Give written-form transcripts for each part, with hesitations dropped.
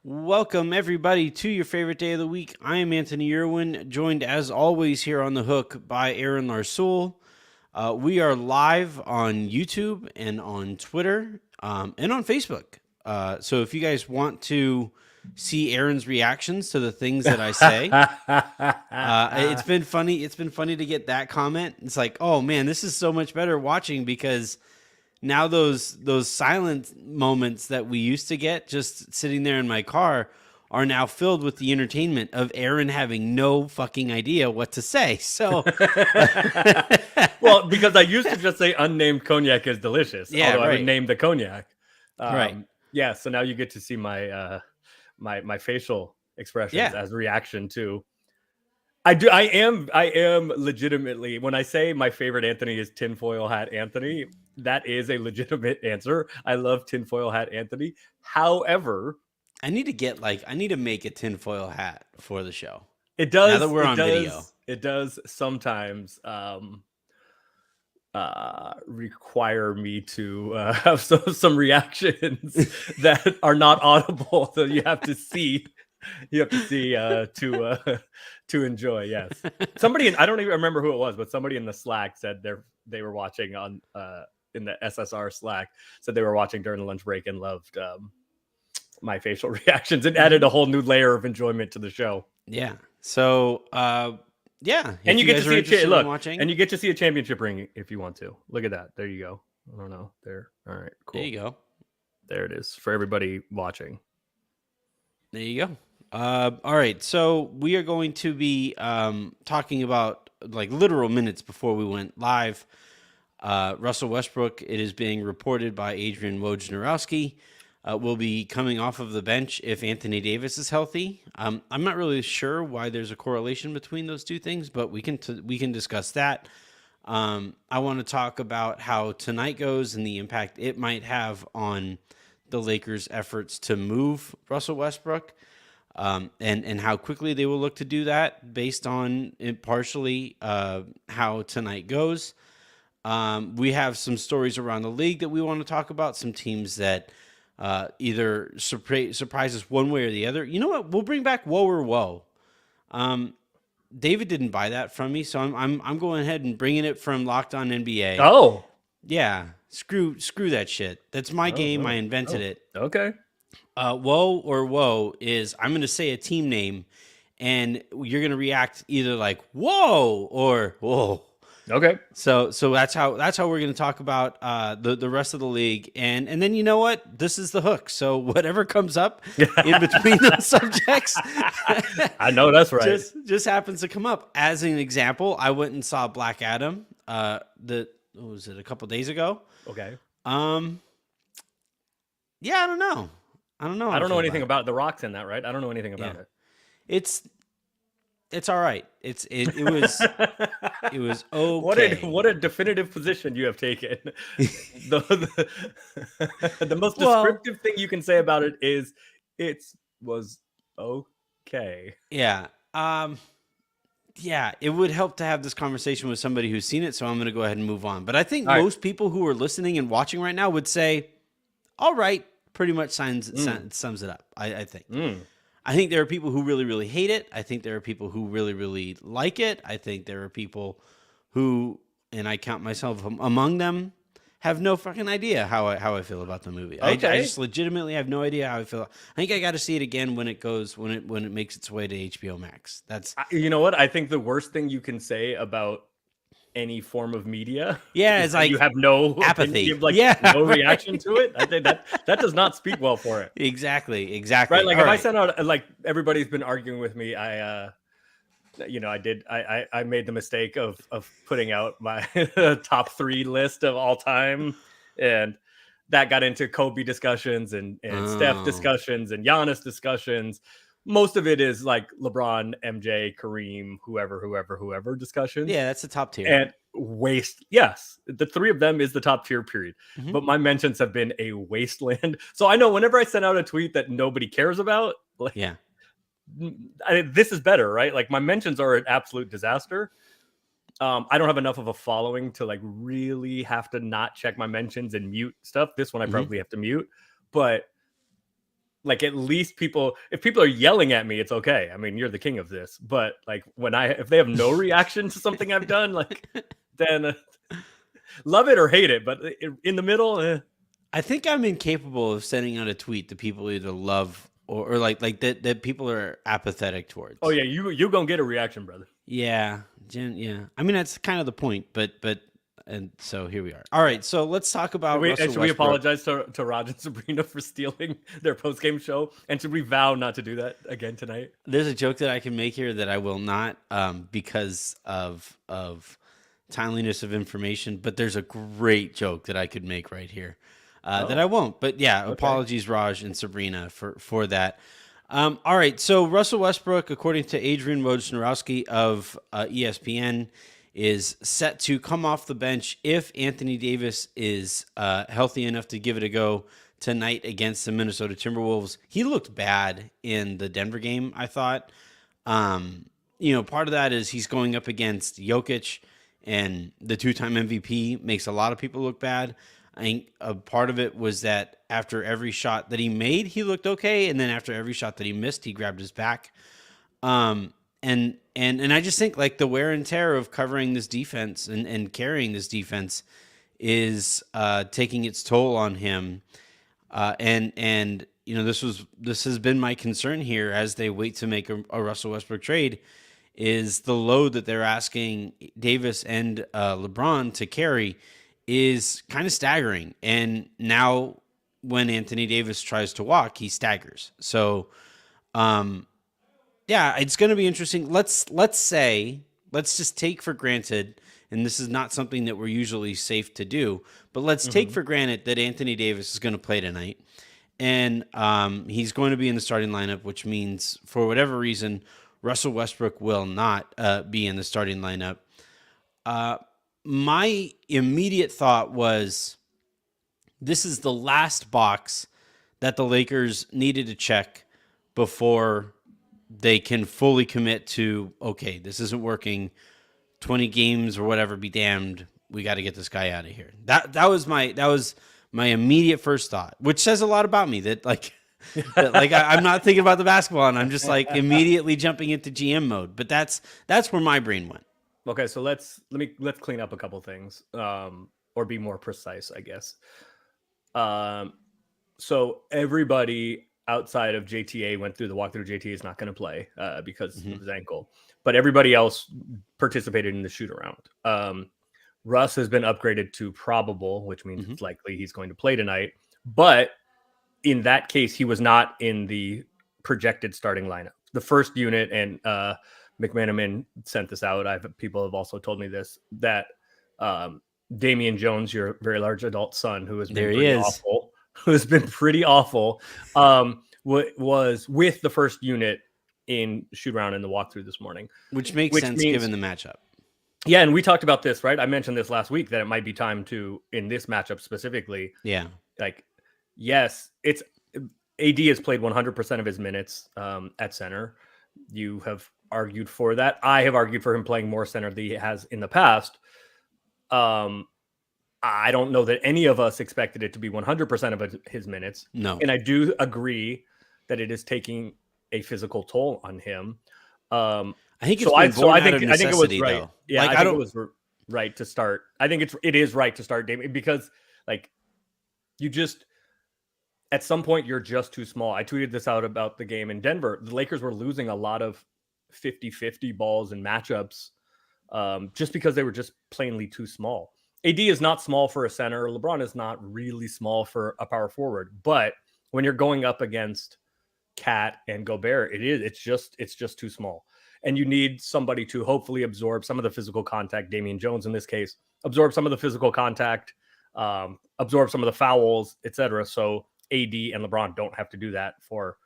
Welcome, everybody, to your favorite day of the week. I am Anthony Irwin, joined as always here on the hook by Aaron Larsoul. We are live on YouTube and on Twitter and on Facebook. So if you guys want to see Aaron's reactions to the things that I say, it's been funny. It's been funny to get that comment. It's like, oh man, this is so much better watching because now those silent moments that we used to get just sitting there in my car are now filled with the entertainment of Aaron having no fucking idea what to say. So, well, because I used to just say unnamed cognac is delicious, although I would name the cognac. Right. Yeah. So now you get to see my my facial expressions as reaction to. I am legitimately, when I say my favorite Anthony is tinfoil hat Anthony, that is a legitimate answer. I love tinfoil hat Anthony. However, I need to make a tinfoil hat for the show. It does. Now that we're on video. It does sometimes require me to have some reactions that are not audible. So you have to see. You have to see to enjoy. Yes. Somebody, I don't even remember who it was, but somebody in the Slack said they were watching on in the SSR Slack, said they were watching during the lunch break and loved my facial reactions. It added a whole new layer of enjoyment to the show. Yeah. So yeah, and you get to see and you get to see a championship ring if you want to. Look at that. There you go. I don't know. There. All right. Cool. There you go. There it is for everybody watching. There you go. All right. So we are going to be talking about like literal minutes before we went live. Russell Westbrook, it is being reported by Adrian Wojnarowski, will be coming off of the bench if Anthony Davis is healthy. I'm not really sure why there's a correlation between those two things, but we can discuss that. I want to talk about how tonight goes and the impact it might have on the Lakers' efforts to move Russell Westbrook, and how quickly they will look to do that based on partially how tonight goes. We have some stories around the league that we want to talk about, some teams that either surprise us one way or the other. You know what? We'll bring back Whoa or Whoa. David didn't buy that from me, so I'm going ahead and bringing it from Locked On NBA. Oh, yeah. Screw that shit. That's my game. I invented it. Okay. Whoa or Whoa is I'm going to say a team name, and you're going to react either like whoa or whoa. Okay. So that's how we're going to talk about the rest of the league, and then you know what? This is the hook. So whatever comes up in between those subjects, I know that's right. Just happens to come up. As an example, I went and saw Black Adam. What was it, a couple days ago? Okay. Yeah, I don't know. I don't know anything about The Rock's in that, right? I don't know anything about it. It's all right. It was it was okay. What a definitive position you have taken. The most descriptive thing you can say about it is it was okay. Yeah. Yeah, it would help to have this conversation with somebody who's seen it, so I'm going to go ahead and move on. But I think most people who are listening and watching right now would say, all right, pretty much sums it up, I think. I think there are people who really, really hate it. I think there are people who really, really like it. I think there are people who, and I count myself among them, have no fucking idea how I feel about the movie. Okay. I just legitimately have no idea how I feel. I think I got to see it again when it makes its way to HBO Max. That's you know what? I think the worst thing you can say about any form of media, is like you have no apathy, no reaction to it. I think that does not speak well for it. Exactly. Right? Like I sent out, like everybody's been arguing with me. I made the mistake of putting out my top 3 list of all time, and that got into Kobe discussions and Steph discussions and Giannis discussions. Most of it is like LeBron, MJ, Kareem, whoever discussions. Yeah, that's the top tier. And waste. Yes, the 3 of them is the top tier, period. Mm-hmm. But my mentions have been a wasteland. So I know whenever I send out a tweet that nobody cares about, like, this is better, right? Like my mentions are an absolute disaster. I don't have enough of a following to like really have to not check my mentions and mute stuff. This one I probably have to mute, but like at least if people are yelling at me, it's okay. I mean, you're the king of this. But like if they have no reaction to something I've done, like then love it or hate it. But in the middle, I think I'm incapable of sending out a tweet that people either love or like that people are apathetic towards. oh yeah, you gonna get a reaction, brother. Yeah, yeah. I mean, that's kind of the point, but and so here we are. All right, so let's talk about Russell Should we Westbrook. apologize to Raj and Sabrina for stealing their post game show? And should we vow not to do that again tonight? There's a joke that I can make here that I will not, because of timeliness of information. But there's a great joke that I could make right here that I won't. But yeah, Okay. apologies, Raj and Sabrina, for that. All right, so Russell Westbrook, according to Adrian Wojnarowski of ESPN, is set to come off the bench if Anthony Davis is healthy enough to give it a go tonight against the Minnesota Timberwolves. He looked bad in the Denver game, I thought. Part of that is he's going up against Jokic, and the two-time MVP makes a lot of people look bad. I think a part of it was that after every shot that he made, he looked okay, and then after every shot that he missed, he grabbed his back. And I just think like the wear and tear of covering this defense and carrying this defense is taking its toll on him. This has been my concern here as they wait to make a Russell Westbrook trade, is the load that they're asking Davis and LeBron to carry is kind of staggering. And now when Anthony Davis tries to walk, he staggers. So, yeah, it's going to be interesting. Let's just take for granted, and this is not something that we're usually safe to do, but let's take for granted that Anthony Davis is going to play tonight, and he's going to be in the starting lineup, which means for whatever reason, Russell Westbrook will not be in the starting lineup. My immediate thought was, this is the last box that the Lakers needed to check before they can fully commit to, okay, this isn't working, 20 games or whatever, be damned, we got to get this guy out of here. That was my immediate first thought, which says a lot about me, that I'm not thinking about the basketball and I'm just like immediately jumping into GM mode. But that's where my brain went. Okay, so let's clean up a couple things, or be more precise, I guess. So everybody outside of JTA went through the walkthrough. JTA is not going to play because of his ankle, but everybody else participated in the shoot around. Russ has been upgraded to probable, which means it's likely he's going to play tonight. But in that case, he was not in the projected starting lineup. The first unit, and McManaman sent this out. People have also told me this, that Damian Jones, your very large adult son, who has been awful, was with the first unit in shoot around in the walkthrough this morning, which makes sense given the matchup. Yeah, and we talked about this, right? I mentioned this last week, that it might be time to, in this matchup specifically. Yeah, like, yes, it's AD has played 100% of his minutes at center. You have argued for that. I have argued for him playing more center than he has in the past. I don't know that any of us expected it to be 100% of his minutes. No. And I do agree that it is taking a physical toll on him. I think it's I think it was right. Though. Yeah, I think it was right to start. I think it is right to start Damian, because like you just, at some point you're just too small. I tweeted this out about the game in Denver. The Lakers were losing a lot of 50-50 balls and matchups just because they were just plainly too small. AD is not small for a center. LeBron is not really small for a power forward. But when you're going up against Cat and Gobert, it's just too small. And you need somebody to hopefully absorb some of the physical contact. Damian Jones, in this case, absorb some of the physical contact, absorb some of the fouls, etc. So AD and LeBron don't have to do that for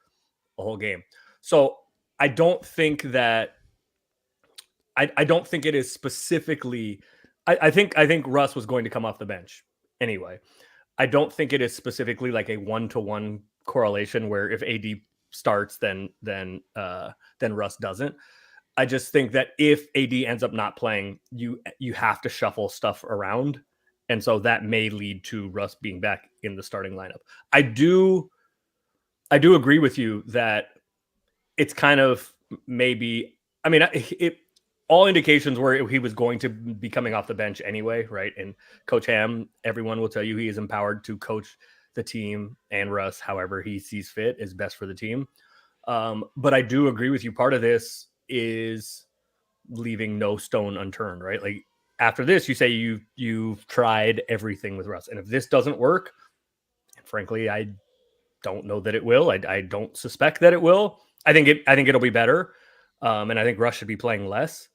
a whole game. So I don't think that I don't think it is specifically. I think Russ was going to come off the bench anyway. I don't think it is specifically like a 1-to-1 correlation where if AD starts, then Russ doesn't. I just think that if AD ends up not playing, you have to shuffle stuff around, and so that may lead to Russ being back in the starting lineup. I do agree with you that it's kind of maybe. I mean, all indications were he was going to be coming off the bench anyway, right? And Coach Ham, everyone will tell you he is empowered to coach the team and Russ however he sees fit is best for the team. But I do agree with you. Part of this is leaving no stone unturned, right? Like after this, you say you've tried everything with Russ, and if this doesn't work, and frankly, I don't know that it will. I don't suspect that it will. I think it'll be better, and I think Russ should be playing less.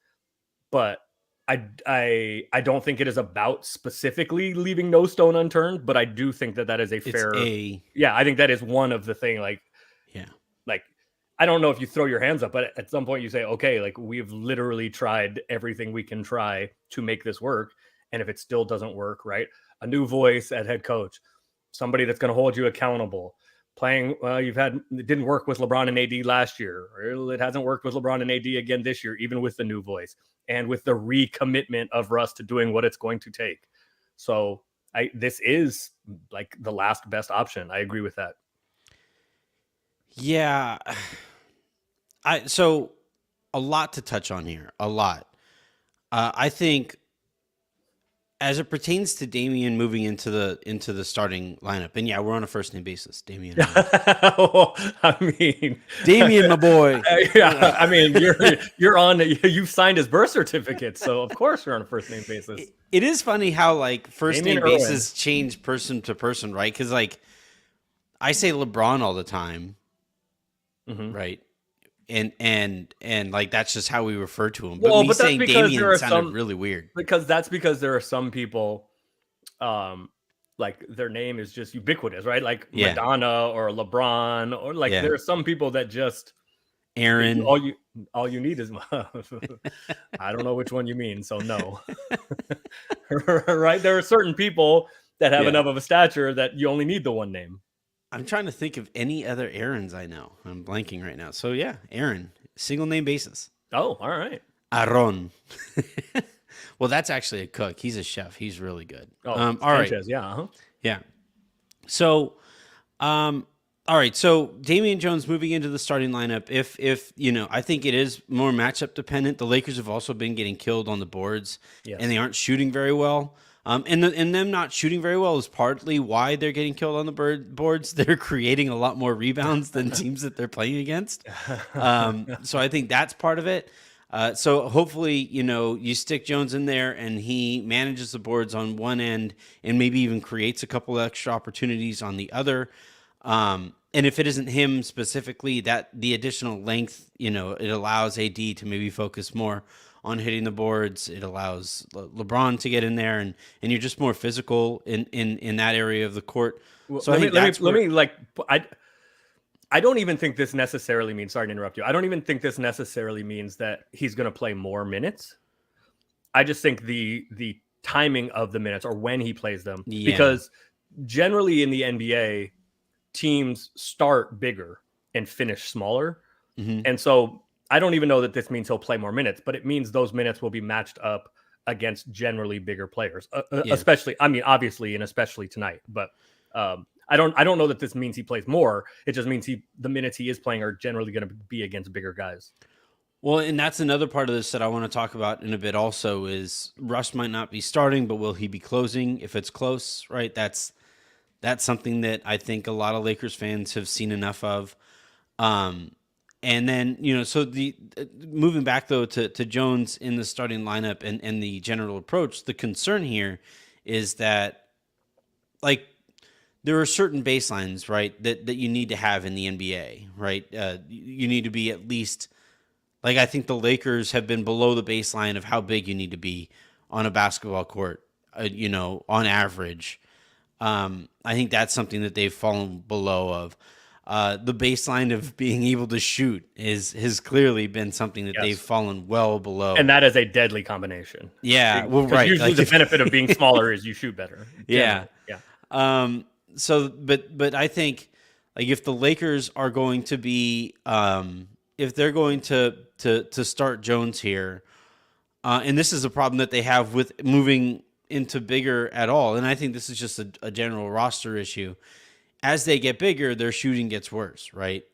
But I don't think it is about specifically leaving no stone unturned. But I do think that is a fair. Yeah, I think that is one of the thing. Like, yeah, like I don't know if you throw your hands up, but at some point you say, okay, like we've literally tried everything we can try to make this work, and if it still doesn't work, right? A new voice at head coach, somebody that's going to hold you accountable. Playing, it didn't work with LeBron and AD last year. Or it hasn't worked with LeBron and AD again this year, even with the new voice and with the recommitment of Russ to doing what it's going to take. So this is like the last best option. I agree with that. Yeah. So a lot to touch on here. A lot. I think as it pertains to Damian moving into the starting lineup, and yeah, we're on a first name basis, Damian. I mean, Damian, my boy. Yeah, I mean, you've signed his birth certificate, so of course you're on a first name basis. It is funny how like first Damian name bases change person to person, right? Because like I say LeBron all the time, right? And like that's just how we refer to him. But me saying Damian sounded really weird. Because there are some people, like their name is just ubiquitous, right? Like Madonna or LeBron, or like there are some people that just Aaron. All you need is I don't know which one you mean, so no. Right? There are certain people that have enough of a stature that you only need the one name. I'm trying to think of any other Aarons I know. I'm blanking right now. So yeah, Aaron, single name basis. Oh, all right. Aaron. Well, that's actually a cook. He's a chef. He's really good. Oh, all Sanchez, right. Yeah. Uh-huh. Yeah. So, all right. So Damian Jones moving into the starting lineup. If I think it is more matchup dependent. The Lakers have also been getting killed on the boards, and they aren't shooting very well. And them not shooting very well is partly why they're getting killed on the boards. They're creating a lot more rebounds than teams that they're playing against. So I think that's part of it. So hopefully, you stick Jones in there and he manages the boards on one end and maybe even creates a couple of extra opportunities on the other. And if it isn't him specifically, that the additional length, it allows AD to maybe focus more on hitting the boards. It allows LeBron to get in there, and you're just more physical in that area of the court. So I don't even think this necessarily means, sorry to interrupt you. I don't even think this necessarily means that he's going to play more minutes. I just think the timing of the minutes or when he plays them, because generally in the NBA, teams start bigger and finish smaller. And so I don't even know that this means he'll play more minutes, but it means those minutes will be matched up against generally bigger players, especially, I mean, obviously, and especially tonight, but I don't know that this means he plays more. It just means the minutes he is playing are generally going to be against bigger guys. Well, and that's another part of this that I want to talk about in a bit also is Russ might not be starting, but will he be closing if it's close, right? That's something that I think a lot of Lakers fans have seen enough of. And then, so the moving back, though, to Jones in the starting lineup and the general approach, the concern here is that, like, there are certain baselines, right, that you need to have in the NBA, right? You need to be at least, like, I think the Lakers have been below the baseline of how big you need to be on a basketball court, on average. I think that's something that they've fallen below of. The baseline of being able to shoot has clearly been something that they've fallen well below. And that is a deadly combination. Yeah. Well, right. Usually the benefit of being smaller is you shoot better. Yeah. So, but I think like if the Lakers are going to be, if they're going to start Jones here, and this is a problem that they have with moving into bigger at all. And I think this is just a general roster issue. as they get bigger, their shooting gets worse, right?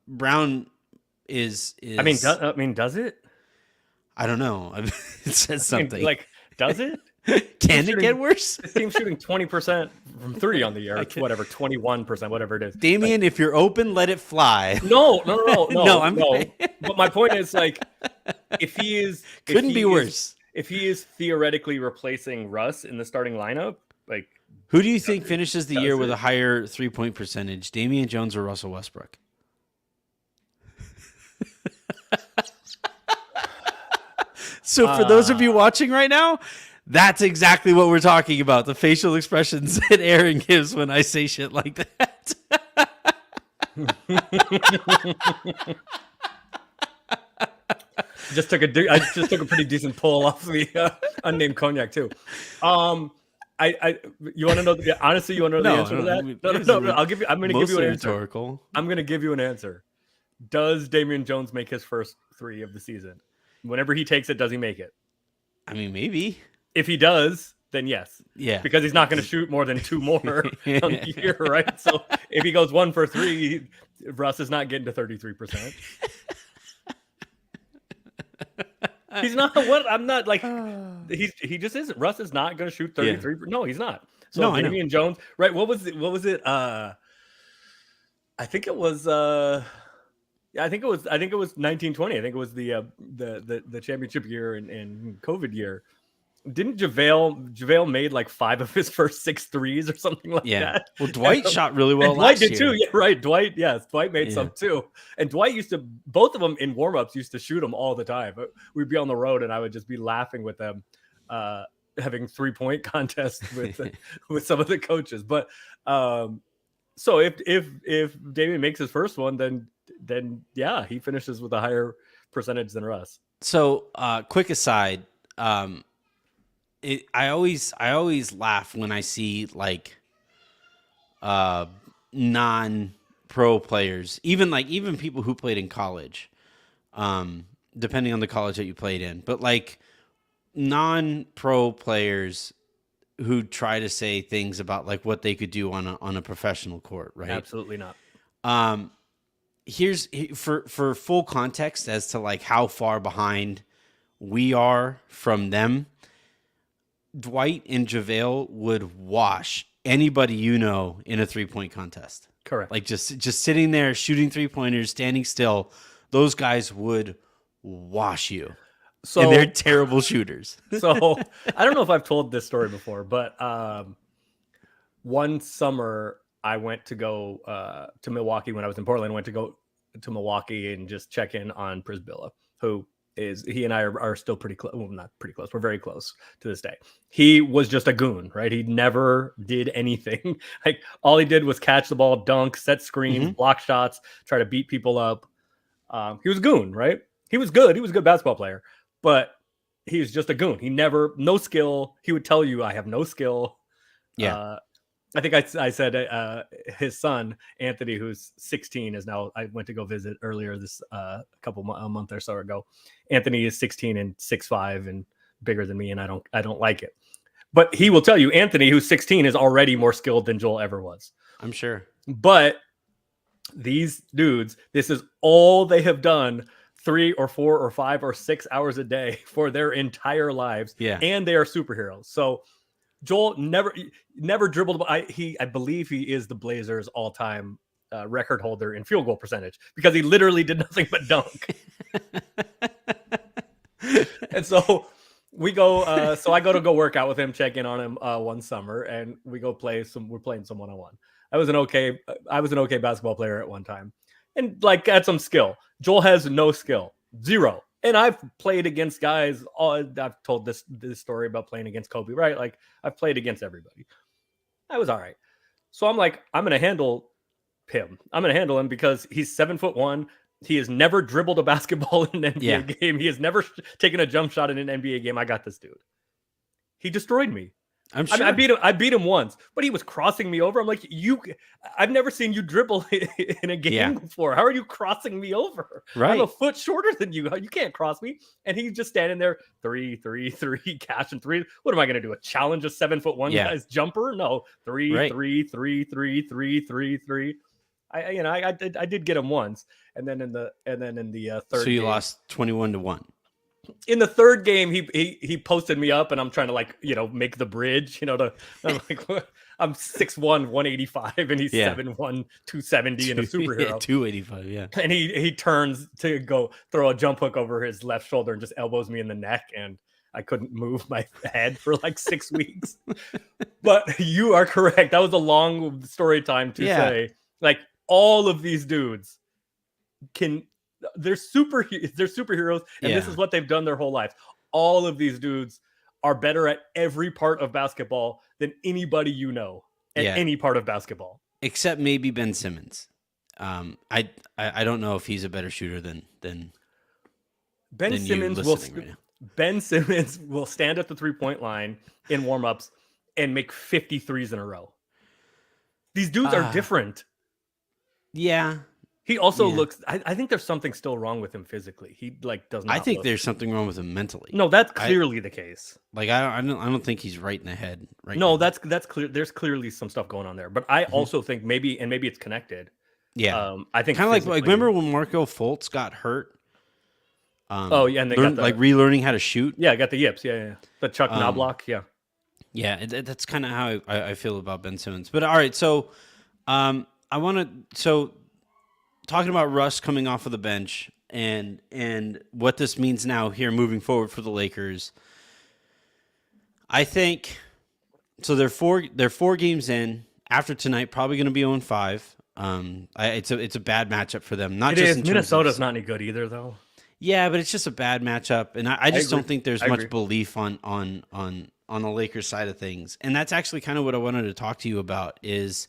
Brown is I mean, does it? I don't know. It says I mean, something. like, does it? Can it get worse? This team's shooting 20% from 3 on the year, whatever, 21%, whatever it is. Damian, if you're open, let it fly. No. No. But my point is, like, if he is Couldn't be worse. If he is theoretically replacing Russ in the starting lineup, like, who do you think finishes the year with a higher 3-point percentage, Damian Jones or Russell Westbrook? So for those of you watching right now, that's exactly what we're talking about. The facial expressions that Aaron gives when I say shit like that. I just took a pretty decent pull off the unnamed cognac too. You want to know? Honestly, you want to know the answer to that? No. I'll give you. I'm going to give you an answer. Rhetorical. I'm going to give you an answer. Does Damian Jones make his first 3 of the season? Whenever he takes it, does he make it? I mean, maybe. If he does, then yes. Yeah. Because he's not going to shoot more than 2 more on the year, right? So if he goes 1 for 3, Russ is not getting to 33%. He's not. What? I'm not like. He just isn't. Russ is not going to shoot 33. Yeah. No, he's not. So no, Damian Jones, right? What was it? I think it was. I think it was 1920. I think it was the championship year and COVID year. Didn't JaVale made like 5 of his first 6 threes or something like that? Well, Dwight shot really well. Dwight did too. Yeah, right. Dwight made some too. And Dwight both of them in warmups used to shoot them all the time. We'd be on the road and I would just be laughing with them, having 3-point contests with some of the coaches. But so if Damian makes his first one, then yeah, he finishes with a higher percentage than Russ. So quick aside, I always laugh when I see like non-pro players, even people who played in college, depending on the college that you played in, but like non-pro players who try to say things about like what they could do on a professional court, right? Absolutely not. Here's for full context as to like how far behind we are from them. Dwight and JaVale would wash anybody you know in a 3-point contest. Correct. Like just sitting there shooting 3-pointers, standing still, those guys would wash you. So, and they're terrible shooters. So I don't know if I've told this story before, but one summer I went to go to Milwaukee when I was in Portland. I went to go to Milwaukee and just check in on Prisbilla, who he and I are still pretty close. Well, not pretty close. We're very close to this day. He was just a goon, right? He never did anything. Like all he did was catch the ball, dunk, set screens, block shots, try to beat people up. He was a goon, right? He was good. He was a good basketball player, but he was just a goon. He no skill. He would tell you, I have no skill. Yeah. I think I said his son, Anthony, who's 16, is now, I went to go visit earlier this a month or so ago. Anthony is 16 and 6'5" and bigger than me, and I don't like it. But he will tell you, Anthony, who's 16, is already more skilled than Joel ever was. I'm sure. But these dudes, this is all they have done 3 or 4 or 5 or 6 hours a day for their entire lives. Yeah. And they are superheroes. So Joel never dribbled. I believe he is the Blazers' all-time record holder in field goal percentage because he literally did nothing but dunk. And so we go. So I go work out with him, check in on him one summer, and we go play some. We're playing some one-on-one. I was an okay basketball player at one time, and like had some skill. Joel has no skill, 0. And I've played against guys. I've told this story about playing against Kobe, right? Like I've played against everybody. I was all right. So I'm like, I'm going to handle him. I'm going to handle him because he's 7'1". He has never dribbled a basketball in an NBA game. He has never taken a jump shot in an NBA game. I got this dude. He destroyed me. I'm I mean, sure. I beat him once, but he was crossing me over. I'm like, I've never seen you dribble in a game Yeah. before. How are you crossing me over? I'm a Right. foot shorter than you. You can't cross me. And he's just standing there, three, cash and three. What am I gonna do? A challenge a 7'1" Yeah. guy's jumper? No, three, Right. three, three, three, three, three, three. I did get him once, and then in the third So you game, lost 21-1. in the third game, he posted me up, and I'm trying to like make the bridge. I'm like I'm 6'1", 185, and he's Yeah. 7'1", 270, and a superhero. 285. Yeah. And he turns to go throw a jump hook over his left shoulder and just elbows me in the neck, and I couldn't move my head for like 6 weeks. But you are correct. That was a long story time to say, like, all of these dudes they're superheroes, and this is what they've done their whole life. All of these dudes are better at every part of basketball than anybody at any part of basketball, except maybe Ben Simmons. I don't know if he's a better shooter than Ben than Simmons you will listening right now. Ben Simmons will stand at the 3-point line in warmups and make 53s in a row. These dudes are different. Yeah. He also looks. I think there's something still wrong with him physically. He does not. I think there's something wrong with him mentally. No, that's clearly the case. Like I don't think he's right in the head right No, now. that's clear. There's clearly some stuff going on there, but I also think maybe it's connected. Yeah. I think kind of like remember when Marco Fultz got hurt? And they got relearning how to shoot. Yeah, got the yips. Yeah. The Chuck Knobloch. Yeah. Yeah, that's kind of how I feel about Ben Simmons. But all right, so talking about Russ coming off of the bench and what this means now here moving forward for the Lakers. I think so. They're 4 games in after tonight. Probably going to be 0-5. It's a bad matchup for them. Not it just is. in Minnesota's not any good either, though. Yeah, but it's just a bad matchup, and I just don't think there's much agree. belief on the Lakers side of things. And that's actually kind of what I wanted to talk to you about. Is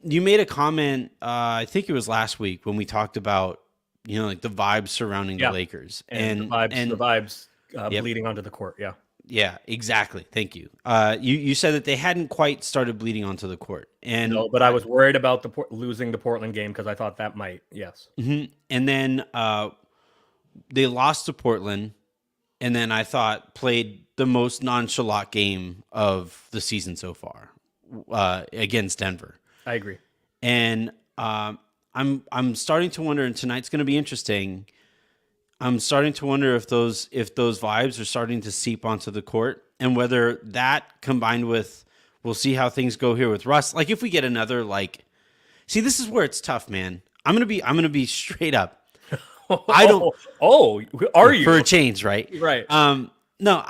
you made a comment, I think it was last week when we talked about like the vibes surrounding the Lakers and the vibes bleeding onto the court. Yeah. Yeah, exactly. Thank you. You said that they hadn't quite started bleeding onto the court, and no, but I was worried about losing the Portland game because I thought that might. Yes. Mm-hmm. And then they lost to Portland, and then I thought played the most nonchalant game of the season so far against Denver. I agree. And I'm starting to wonder, and tonight's going to be interesting. I'm starting to wonder if those vibes are starting to seep onto the court, and whether that combined with, we'll see how things go here with Russ. Like if we get another see, this is where it's tough, man. I'm gonna be straight up. I don't. Oh, are you for a change, right? Right. No,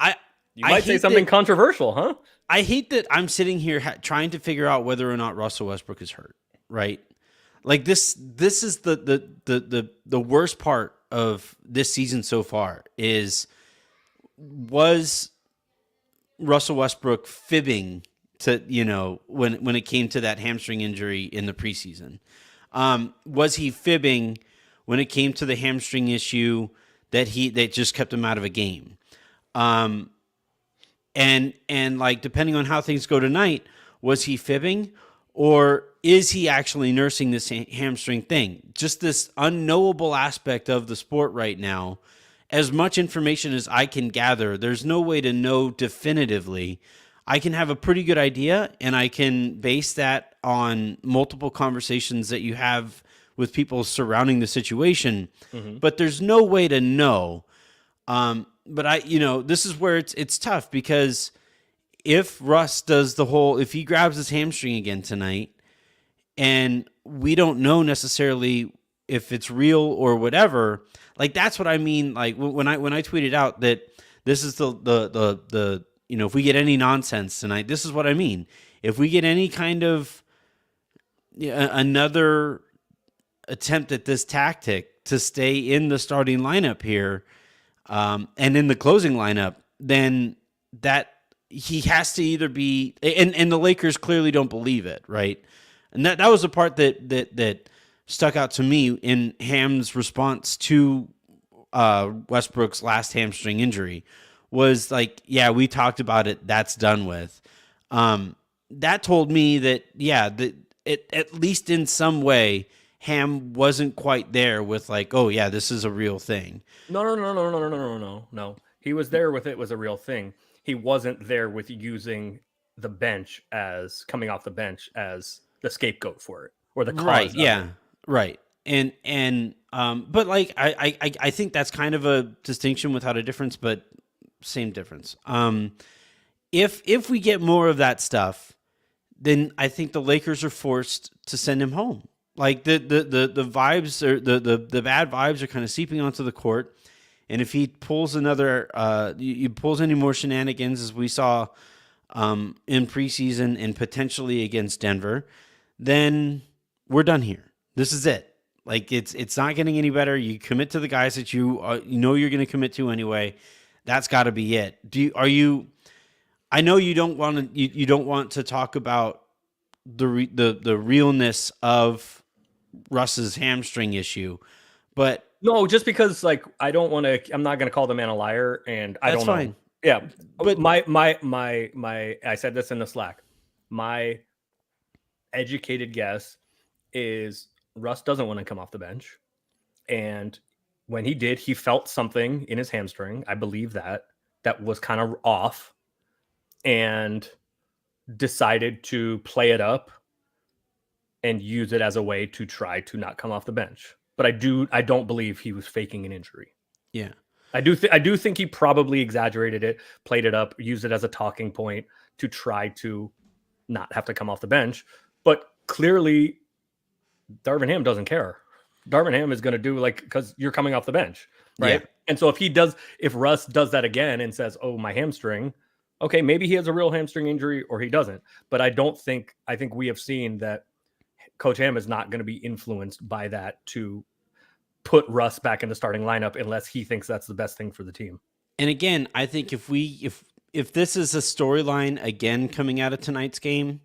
You might say something controversial, huh? I hate that I'm sitting here trying to figure out whether or not Russell Westbrook is hurt. Right. Like this is the worst part of this season so far was Russell Westbrook fibbing to, when it came to that hamstring injury in the preseason? Was he fibbing when it came to the hamstring issue that just kept him out of a game? And like, depending on how things go tonight, was he fibbing, or is he actually nursing this hamstring thing? Just this unknowable aspect of the sport right now. As much information as I can gather, there's no way to know definitively. I can have a pretty good idea, and I can base that on multiple conversations that you have with people surrounding the situation. Mm-hmm. But there's no way to know. But this is where it's tough, because if Russ does if he grabs his hamstring again tonight, and we don't know necessarily if it's real or whatever, like that's what I mean. Like when I tweeted out that this is the if we get any nonsense tonight, this is what I mean. If we get any kind of another attempt at this tactic to stay in the starting lineup here, and in the closing lineup, then that he has to either be, and the Lakers clearly don't believe it, right? And that was the part that stuck out to me in Ham's response to Westbrook's last hamstring injury, was like, yeah, we talked about it. That's done with. That told me that, yeah, that it, at least in some way, Ham wasn't quite there with like, oh yeah, this is a real thing. No. He was there with it was a real thing. He wasn't there with using the bench as coming off the bench as the scapegoat for it or the Right. cause of it. Yeah. Right. But like, I think that's kind of a distinction without a difference, but same difference. If we get more of that stuff, then I think the Lakers are forced to send him home. Like the vibes are the bad vibes are kind of seeping onto the court, and if he pulls another he pulls any more shenanigans as we saw in preseason and potentially against Denver, then we're done here. This is it. Like it's not getting any better. You commit to the guys that you know you're going to commit to anyway. That's got to be it. Are you? I know you don't want to. You don't want to talk about the realness of Russ's hamstring issue, but No, just because like I don't want to. I'm not going to call the man a liar, and I that's don't know. fine. Yeah, But my. I said this in the Slack. My educated guess is Russ doesn't want to come off the bench, and when he did, he felt something in his hamstring. I believe that was kind of off, and decided to play it up and use it as a way to try to not come off the bench. But I don't believe he was faking an injury. yeah, I do think he probably exaggerated it, played it up, used it as a talking point to try to not have to come off the bench. But clearly, Darvin Ham doesn't care. Darvin Ham is going to do like because you're coming off the bench, right? yeah. And so if Russ does that again and says, "Oh, my hamstring," okay, maybe he has a real hamstring injury or he doesn't. But I think we have seen that Coach Ham is not going to be influenced by that to put Russ back in the starting lineup unless he thinks that's the best thing for the team. And again, I think if this is a storyline again coming out of tonight's game,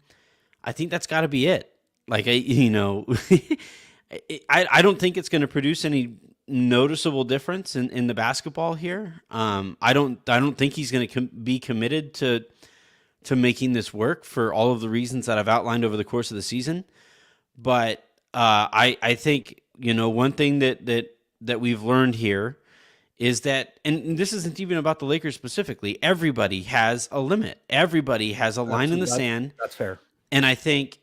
I think that's got to be it. Like I don't think it's going to produce any noticeable difference in the basketball here. I don't think he's going to be committed to making this work for all of the reasons that I've outlined over the course of the season. But I think one thing that we've learned here is that, and this isn't even about the Lakers specifically. Everybody has a limit. Everybody has a line in the sand. That's fair. And I think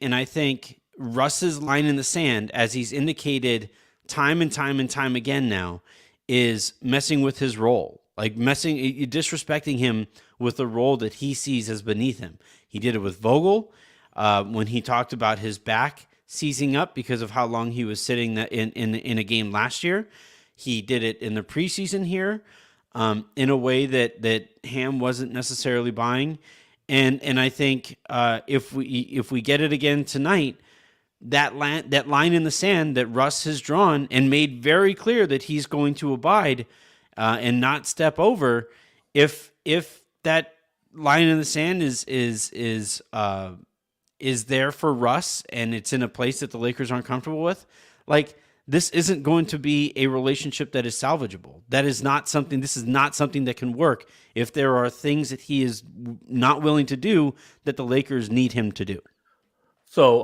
Russ's line in the sand, as he's indicated time and time again now, is messing with his role, like disrespecting him with the role that he sees as beneath him. He did it with Vogel when he talked about his back seizing up because of how long he was sitting in a game last year. He did it in the preseason here in a way that Ham wasn't necessarily buying. And I think if we get it again tonight, that line in the sand that Russ has drawn and made very clear that he's going to abide and not step over, if that line in the sand is there for Russ and it's in a place that the Lakers aren't comfortable with, like this isn't going to be a relationship that is salvageable. This is not something that can work if there are things that he is not willing to do that the Lakers need him to do. So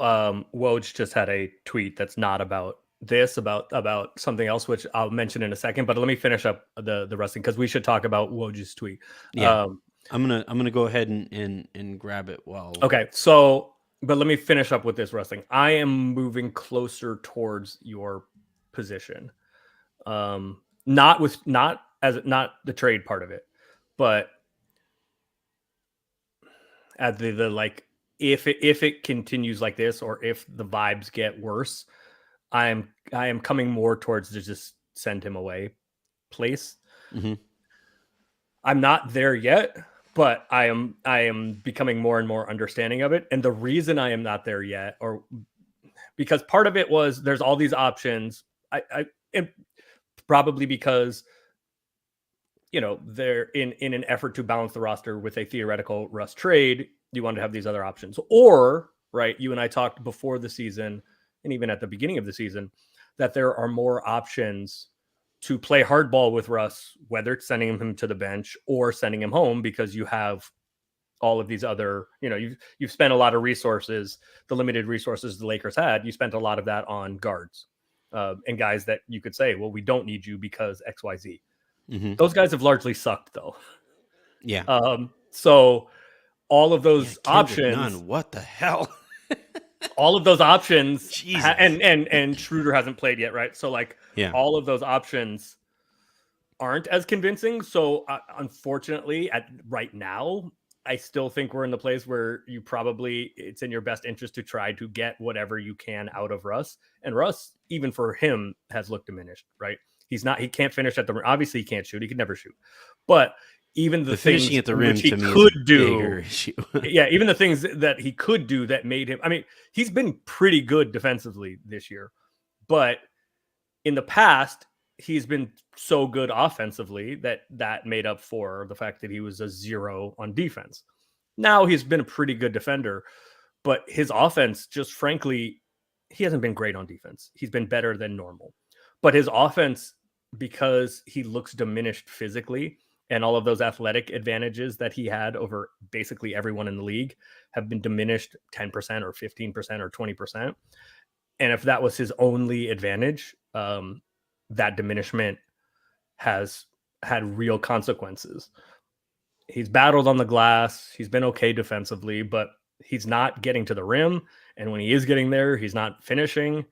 Woj just had a tweet that's not about this, about something else, which I'll mention in a second. But let me finish up the wrestling because we should talk about Woj's tweet. Yeah, I'm gonna go ahead and grab it while. Okay, so but let me finish up with this wrestling. I am moving closer towards your position, not the trade part of it, but at the like if it continues like this or if the vibes get worse, I am coming more towards to just send him away place. Mm-hmm. I'm not there yet, but I am becoming more and more understanding of it. And the reason I am not there yet, or because part of it was there's all these options. And probably because they're in an effort to balance the roster with a theoretical Russ trade, you want to have these other options. Or right, you and I talked before the season and even at the beginning of the season that there are more options to play hardball with Russ, whether it's sending him to the bench or sending him home, because you have all of these other, you've spent a lot of resources, the limited resources the Lakers had. You spent a lot of that on guards and guys that you could say, well, we don't need you because XYZ. Mm-hmm. Those guys have largely sucked, though. Yeah. So all of those Kendrick options, Nunn, what the hell? all of those options, Jesus. and Schroeder hasn't played yet, right? So like, Yeah. all of those options aren't as convincing. So unfortunately, right now, I still think we're in the place where it's in your best interest to try to get whatever you can out of Russ. And Russ, even for him, has looked diminished, right? He can't finish at the rim. Obviously, he can't shoot. He could never shoot. But even the finishing things at the rim he to me could is a do, bigger issue. yeah, even the things that he could do that made him. I mean, he's been pretty good defensively this year, but in the past, he's been so good offensively that made up for the fact that he was a 0 on defense. Now he's been a pretty good defender, but his offense, just frankly, he hasn't been great on defense. He's been better than normal, but his offense, because he looks diminished physically, and all of those athletic advantages that he had over basically everyone in the league have been diminished 10% or 15% or 20%. And if that was his only advantage, that diminishment has had real consequences. He's battled on the glass. He's been okay defensively, but he's not getting to the rim. And when he is getting there, he's not finishing.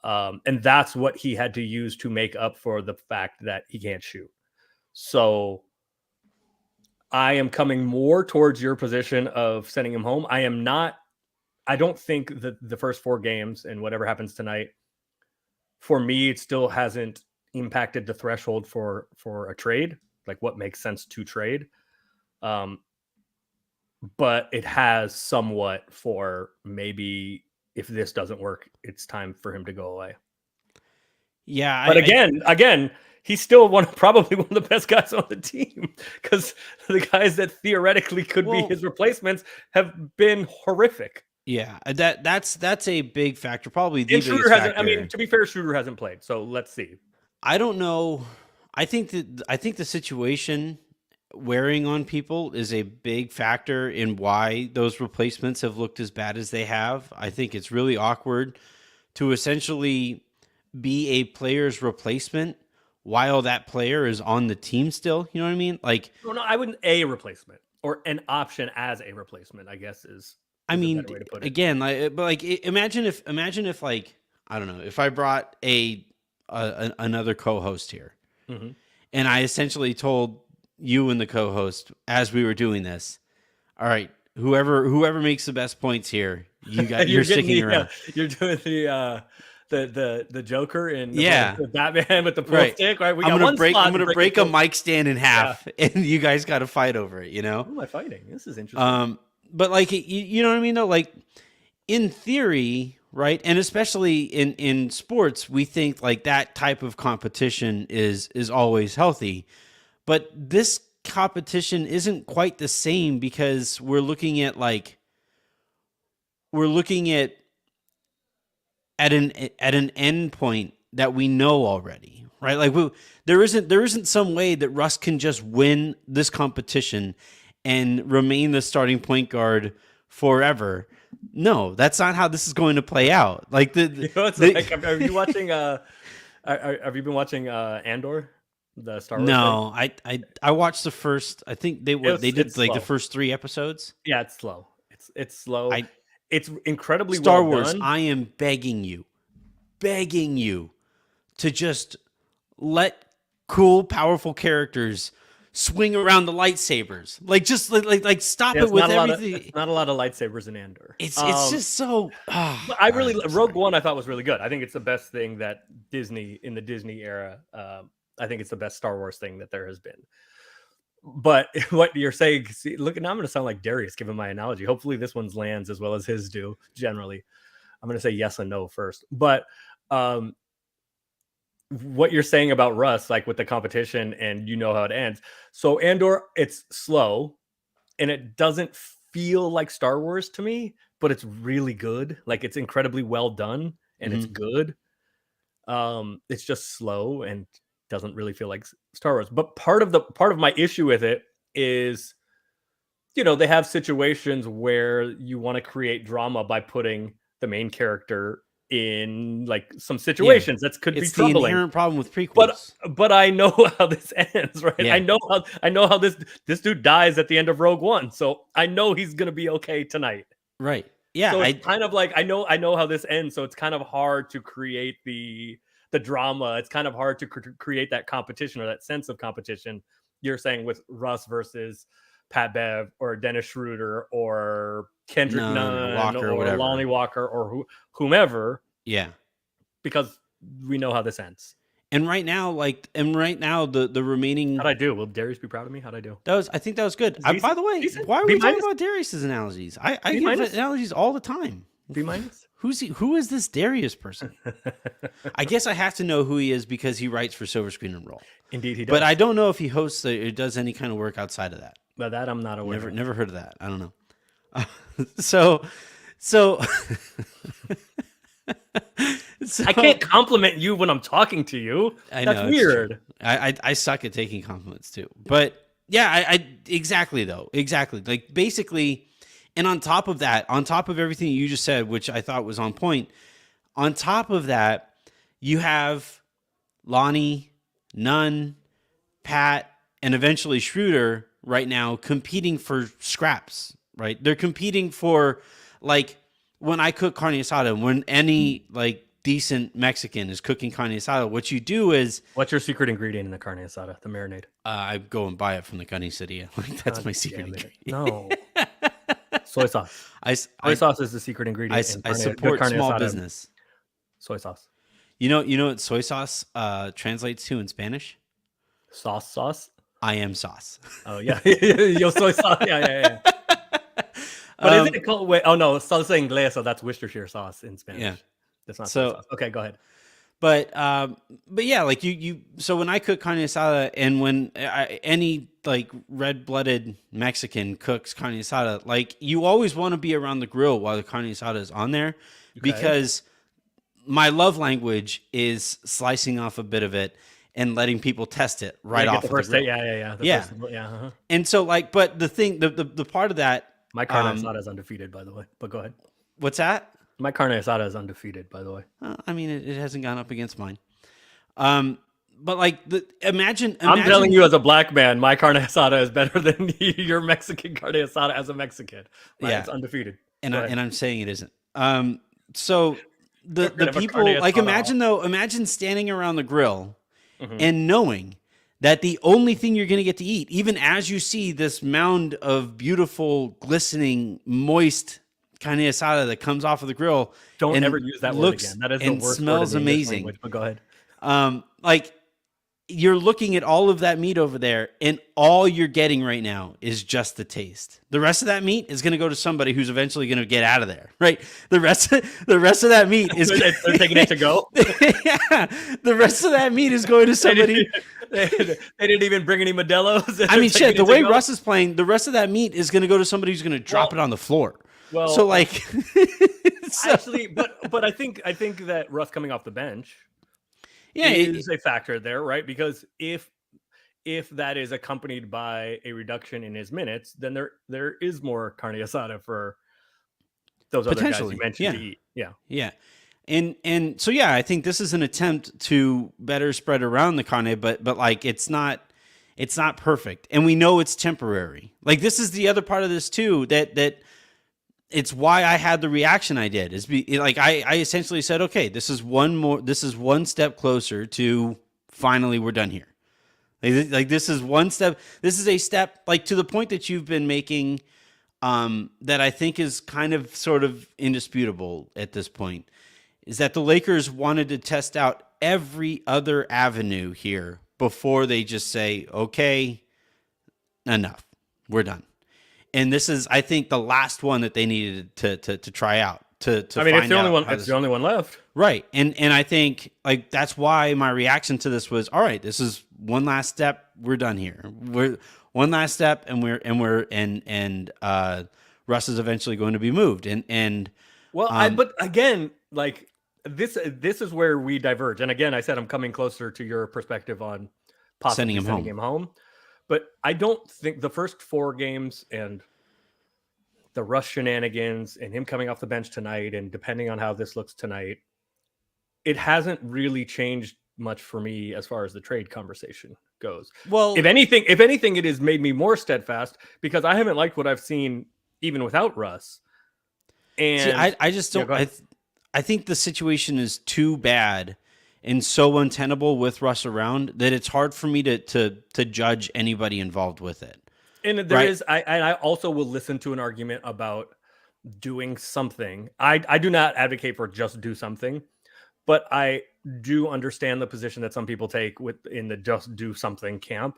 And that's what he had to use to make up for the fact that he can't shoot. So I am coming more towards your position of sending him home. I don't think that the first 4 games and whatever happens tonight, for me, it still hasn't impacted the threshold for a trade, like what makes sense to trade. But it has somewhat for maybe if this doesn't work, it's time for him to go away. Yeah. But again, he's still probably one of the best guys on the team, because the guys that theoretically could be his replacements have been horrific. Yeah, that's a big factor. Probably the Schroeder biggest hasn't. factor. I mean, to be fair, Schroeder hasn't played, so let's see. I don't know. I think the situation wearing on people is a big factor in why those replacements have looked as bad as they have. I think it's really awkward to essentially be a player's replacement while that player is on the team still. You know what I mean? Like, no, I wouldn't a replacement or an option as a replacement, I guess is. I mean, again, imagine if like, I don't know, if I brought another co-host here, mm-hmm. and I essentially told you and the co-host as we were doing this, all right, whoever makes the best points here, you're sticking around. You're doing the Joker in the Batman with the pool stick, right? I'm gonna break a mic stand in half, and you guys got to fight over it. You know, who am I fighting? This is interesting. But like, you know what I mean, though? Like, in theory, right? And especially in sports, we think like that type of competition is always healthy. But this competition isn't quite the same, because we're looking at an end point that we know already, right? Like, there isn't some way that Russ can just win this competition and remain the starting point guard forever. No, that's not how this is going to play out. Like, are you watching? Have you been watching Andor, the Star Wars? No, I watched the first. I think they did like the first 3 episodes. Yeah, it's slow. It's slow. It's incredibly Star well Wars. done. I am begging you to just let cool, powerful characters swing around the lightsabers. Like, just like stop it with everything. It's not a lot of lightsabers in Andor. It's just so. Rogue One I thought was really good. I think it's the best thing that Disney in the Disney era. I think it's the best Star Wars thing that there has been. But what you're saying, see, look, now I'm going to sound like Darius giving my analogy. Hopefully this one's lands as well as his do. Generally, I'm going to say yes and no first. But what you're saying about Russ, like with the competition, and you know how it ends. So Andor, it's slow, and it doesn't feel like Star Wars to me, but it's really good. Like, it's incredibly well done, and it's good. It's just slow, and doesn't really feel like Star Wars. But part of my issue with it is, they have situations where you want to create drama by putting the main character in like some Yeah. situations that could be It's the troubling. inherent problem with But prequels. I know how this ends, right? Yeah. I know how this dude dies at the end of Rogue One, so I know he's gonna be okay tonight. Right. Yeah. So it's kind of like I know how this ends, so it's kind of hard to create the drama. It's kind of hard to create that competition or that sense of competition. You're saying with Russ versus Pat Bev or Dennis Schroeder or Kendrick Nunn Walker, or whatever. Lonnie Walker or whomever, Yeah. because we know how this ends. And right now, the remaining. How'd I do? Will Darius be proud of me? How'd I do? I think that was good. By the way, decent. why are B we talking minus? about Darius's analogies? I B give minus? analogies all the time. B minus? Who's he? Who is this Darius person? I guess I have to know who he is because he writes for Silver Screen and Roll. Indeed, he does. But I don't know if he hosts or does any kind of work outside of that. But that I'm not aware. Never heard of that. I don't know. So I can't compliment you when I'm talking to you. I know, That's it's weird. true. I suck at taking compliments too. But yeah, I exactly. Like basically, and on top of that, on top of everything you just said, which I thought was on point, on top of that, you have Lonnie, Nunn, Pat, and eventually Schroeder right now competing for scraps, right? They're competing for, like, when I cook carne asada, when any like decent Mexican is cooking carne asada, what you do is What's your secret ingredient in the carne asada? The marinade. I go and buy it from the carniceria. Like that's my secret ingredient. No. Soy sauce. Soy sauce is the secret ingredient. I support carne small asada. business. Soy sauce. You know what soy sauce translates to in Spanish? Sauce. I am sauce. Oh yeah, yo soy sauce. Yeah. But isn't it called? Wait, oh no, salsa inglesa. So that's Worcestershire sauce in Spanish. Yeah, that's not so. soy sauce. Okay, go ahead. But yeah, like you. So when I cook carne asada, and when any like red-blooded Mexican cooks carne asada, like you always want to be around the grill while the carne asada is on there, because my love language is slicing off a bit of it and letting people test it right off of the grill. Yeah. And so, like, but the thing, the part of that, my carne asada is undefeated, by the way. But go ahead. What's that? My carne asada is undefeated, by the way. I mean, it hasn't gone up against mine. But like, imagine. I'm telling you, as a black man, my carne asada is better than your Mexican carne asada as a Mexican. Yeah, it's undefeated. And I'm saying it isn't. So the people, like, imagine standing around the grill and knowing that the only thing you're going to get to eat, even as you see this mound of beautiful, glistening, moist carne asada that comes off of the grill, don't ever use that word again. That is the worst smells word in the English amazing. language, but go ahead. Like, you're looking at all of that meat over there, and all you're getting right now is just the taste. The rest of that meat is going to go to somebody who's eventually going to get out of there, right? The rest of that meat is they're taking it to go. Yeah, the rest of that meat is going to somebody. They didn't even bring any Modelo's. I mean, shit. The way Russ is playing, the rest of that meat is going to go to somebody who's going to drop it on the floor. Well, so like, actually, but I think that Russ coming off the bench. Yeah, is a factor there, right? Because if that is accompanied by a reduction in his minutes, then there is more carne asada for those other guys you mentioned to eat. Yeah. And so yeah, I think this is an attempt to better spread around the carne, but like it's not perfect, and we know it's temporary. Like, this is the other part of this too, that it's why I had the reaction I did. I essentially said, okay, this is one step closer to finally we're done here. Like this is one step. This is a step, like, to the point that you've been making, that I think is kind of sort of indisputable at this point, is that the Lakers wanted to test out every other avenue here before they just say, okay, enough, we're done. And this is, I think, the last one that they needed to try out. It's the only one. It's the only one left, right? And I think, like, that's why my reaction to this was, all right, this is one last step. We're done here. We're one last step, and Russ is eventually going to be moved. But again, like, this is where we diverge. And again, I said I'm coming closer to your perspective on possibly sending him home. But I don't think the first 4 games and the Russ shenanigans and him coming off the bench tonight, and depending on how this looks tonight, it hasn't really changed much for me as far as the trade conversation goes. Well, if anything, it has made me more steadfast because I haven't liked what I've seen even without Russ. And see, I just don't. I think the situation is too bad and so untenable with Russ around that it's hard for me to judge anybody involved with it. And there is, I also will listen to an argument about doing something. I do not advocate for just do something, but I do understand the position that some people take in the just do something camp.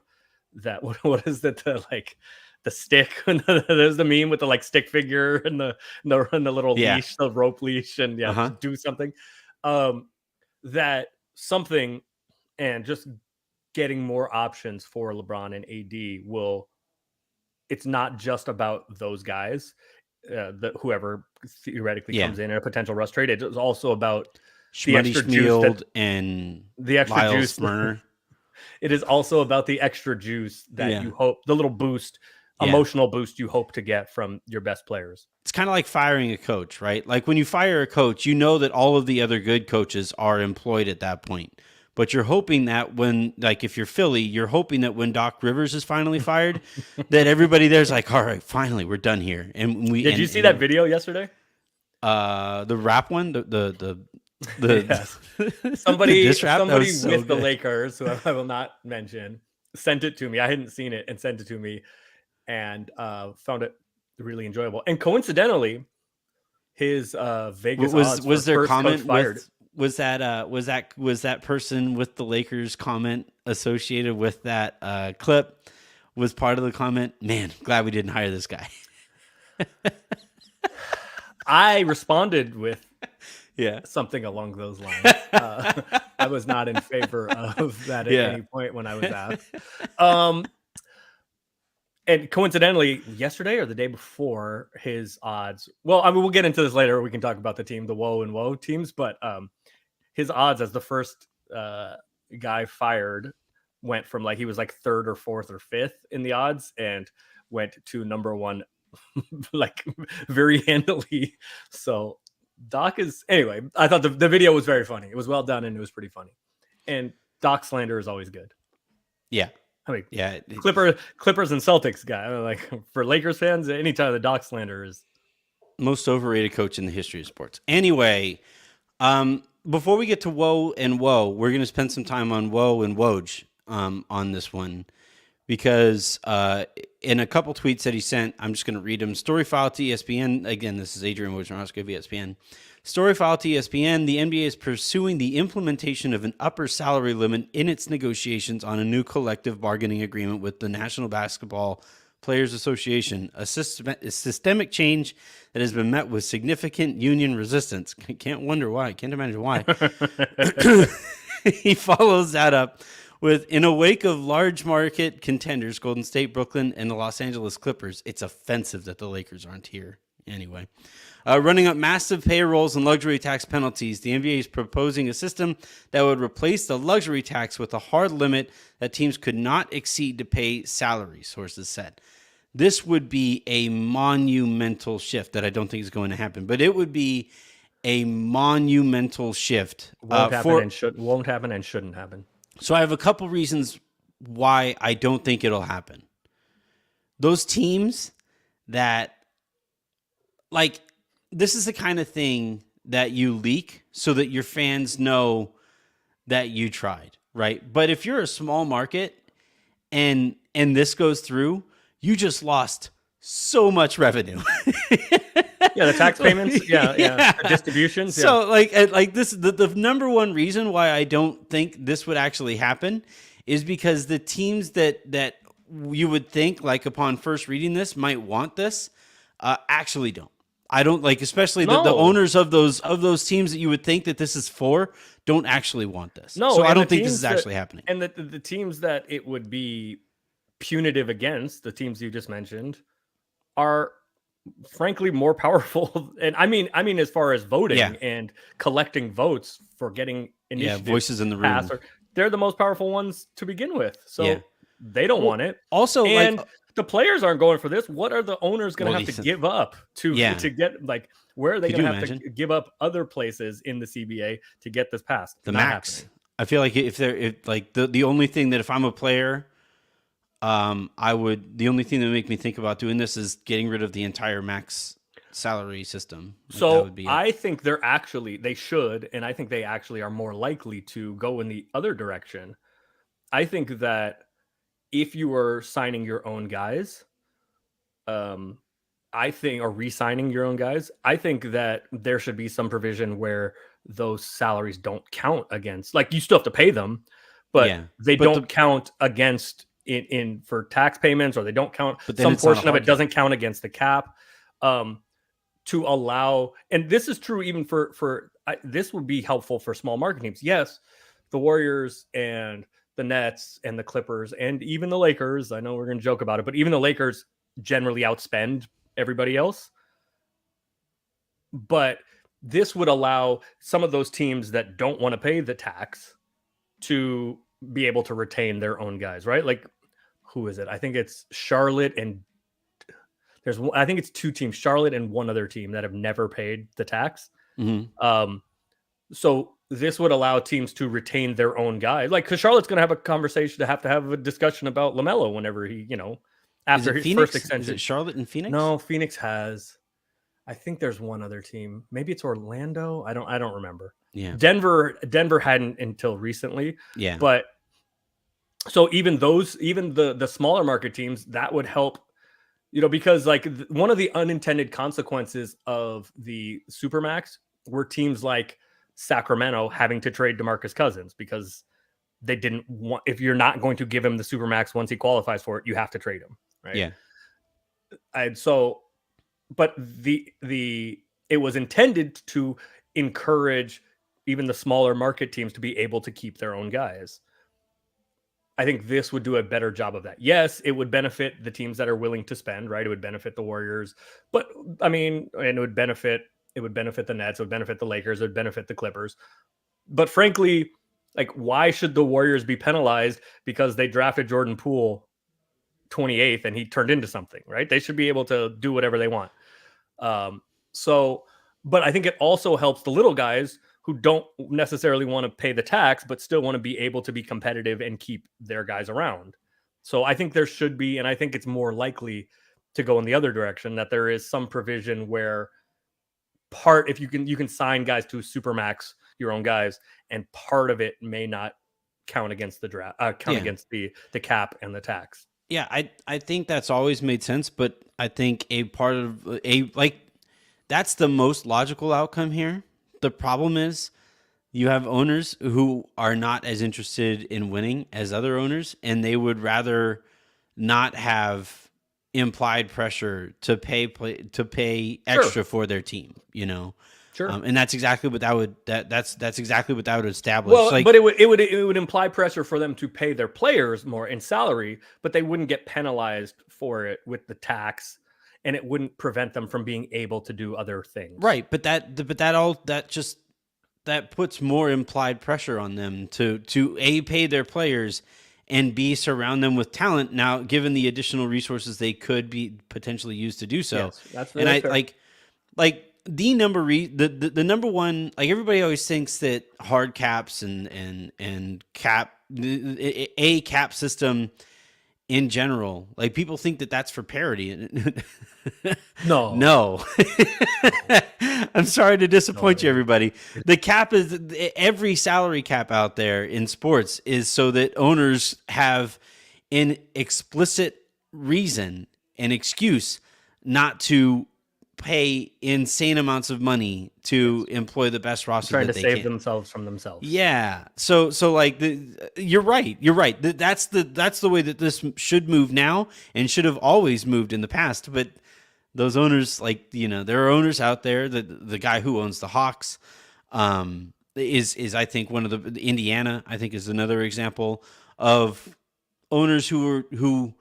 That what is that, like the stick? There's the meme with the like stick figure and the little leash, the rope leash, and do something. That something, and just getting more options for LeBron and AD will. It's not just about those guys, whoever theoretically comes in a potential Russ trade. It's also about the extra juice and the extra Miles juice. Turner. It is also about the extra juice that you hope, the little boost, emotional boost you hope to get from your best players. It's kind of like firing a coach, right? Like when you fire a coach, you know that all of the other good coaches are employed at that point. But you're hoping that when, like, if you're Philly, you're hoping that when Doc Rivers is finally fired, that everybody there's like, all right, finally, we're done here. And did you see that video yesterday? The rap one, the yes. somebody so with the Lakers, who I will not mention, sent it to me. I hadn't seen it and sent it to me, and found it really enjoyable. And coincidentally, his Vegas was their comment fired. Was that person with the Lakers comment associated with that clip? Was part of the comment? Man, glad we didn't hire this guy. I responded with something along those lines. I was not in favor of that at any point when I was asked. And coincidentally, yesterday or the day before, his odds. Well, I mean, we'll get into this later. We can talk about the team, the woe and woe teams, but his odds as the first guy fired went from like he was like 3rd or 4th or 5th in the odds and went to number 1 like very handily. So Doc is, anyway, I thought the video was very funny. It was well done and it was pretty funny. And Doc slander is always good. Yeah. I mean, Clippers and Celtics guy. Like for Lakers fans, anytime the Doc slander is most overrated coach in the history of sports. Anyway, before we get to woe and woe, we're going to spend some time on woe and woj on this one because in a couple tweets that he sent, I'm just going to read them. Story file to ESPN. Again, this is Adrian Wojnarowski of ESPN. Story file to ESPN. The NBA is pursuing the implementation of an upper salary limit in its negotiations on a new collective bargaining agreement with the National Basketball Players Association, a systemic change that has been met with significant union resistance. Can't wonder why. Can't imagine why. He follows that up with, in a wake of large market contenders, Golden State, Brooklyn, and the Los Angeles Clippers. It's offensive that the Lakers aren't here. Anyway, running up massive payrolls and luxury tax penalties, the NBA is proposing a system that would replace the luxury tax with a hard limit that teams could not exceed to pay salaries, sources said. This would be a monumental shift that I don't think is going to happen, but it would be a monumental shift. Won't happen and shouldn't happen. So I have a couple reasons why I don't think it'll happen. Those teams that, like, this is the kind of thing that you leak so that your fans know that you tried, right? But if you're a small market and this goes through, you just lost so much revenue. Yeah, the tax payments, the distributions. So like this, the number one reason why I don't think this would actually happen is because the teams that you would think, like upon first reading this, might want this, actually don't. I don't, like, especially the owners of those teams that you would think that this is for don't actually want this. No, so I don't think this is actually happening. And the teams that it would be punitive against, the teams you just mentioned, are frankly more powerful. And I mean, as far as Yeah. voting and collecting votes for getting Yeah. initiatives Voices in the passed, room. or they're the most powerful ones to begin with. Yeah. So they don't Well, want it. also, like, And the players aren't going for this. What are the owners going to well, have to give up yeah. to get, like, where are they Could going you to have to imagine give up other places in the CBA to get this passed? the Not max? happening. I feel like if like the only thing that if I'm a player, the only thing that would make me think about doing this is getting rid of the entire max salary system. Like, that So would be it. I think they should, and I think they actually are more likely to go in the other direction. I think that if you are signing your own guys, um, I think, or re-signing your own guys, I think that there should be some provision where those salaries don't count against. Like, you still have to pay them, but Yeah. they But don't count against in for tax payments, or they don't count. but then Some it's not a portion of hard it cap. doesn't count against the cap. To allow, and this is true even this would be helpful for small market teams. Yes, the Warriors and the Nets and the Clippers and even the Lakers, I know we're going to joke about it, but even the Lakers generally outspend everybody else. But this would allow some of those teams that don't want to pay the tax to be able to retain their own guys, right? Like, who is it? I think it's Charlotte and I think it's two teams, Charlotte and one other team, that have never paid the tax. Mhm. So this would allow teams to retain their own guy. Like, because Charlotte's going to have a conversation, to have a discussion about LaMelo whenever he, Is after it his Phoenix? first extension. Is it Charlotte and Phoenix? No, Phoenix has. I think there's one other team. Maybe it's Orlando. I don't remember. Yeah. Denver hadn't until recently. Yeah. But so even the smaller market teams, that would help. Because, like, one of the unintended consequences of the Supermax were teams like Sacramento having to trade DeMarcus Cousins because they didn't want. If you're not going to give him the Supermax once he qualifies for it, you have to trade him, right? Yeah. And so, but it was intended to encourage even the smaller market teams to be able to keep their own guys. I think this would do a better job of that. Yes, it would benefit the teams that are willing to spend, right? It would benefit the Warriors, but I mean, and it would benefit the Nets, it would benefit the Lakers, it would benefit the Clippers. But frankly, like, why should the Warriors be penalized because they drafted Jordan Poole 28th and he turned into something, right? They should be able to do whatever they want. But I think it also helps the little guys who don't necessarily want to pay the tax, but still want to be able to be competitive and keep their guys around. So I think there should be, and I think it's more likely to go in the other direction, that there is some provision where if you can sign guys to Supermax, your own guys, and part of it may not count against the draft, against the cap and the tax. Yeah, I think that's always made sense, but I think that's the most logical outcome here. The problem is you have owners who are not as interested in winning as other owners, and they would rather not have implied pressure to pay extra for their team, Sure. And that's exactly what that's exactly what that would establish. Well, but it would imply pressure for them to pay their players more in salary, but they wouldn't get penalized for it with the tax, and it wouldn't prevent them from being able to do other things. Right, but that puts more implied pressure on them to A, pay their players, and B, surround them with talent. Now, given the additional resources they could be potentially used to do so. Yes, that's really fair. like the number one, like, everybody always thinks that hard caps and cap a cap system in general, like, people think that that's for parity. No. I'm sorry to disappoint you, everybody. The cap is, every salary cap out there in sports is so that owners have an explicit reason, an excuse not to pay insane amounts of money to employ the best roster Trying that to they save can. themselves from themselves. Yeah. So like, you're right. That's the way that this should move now, and should have always moved in the past. But those owners, like, there are owners out there. The guy who owns the Hawks is I think one of the Indiana, I think, is another example of owners who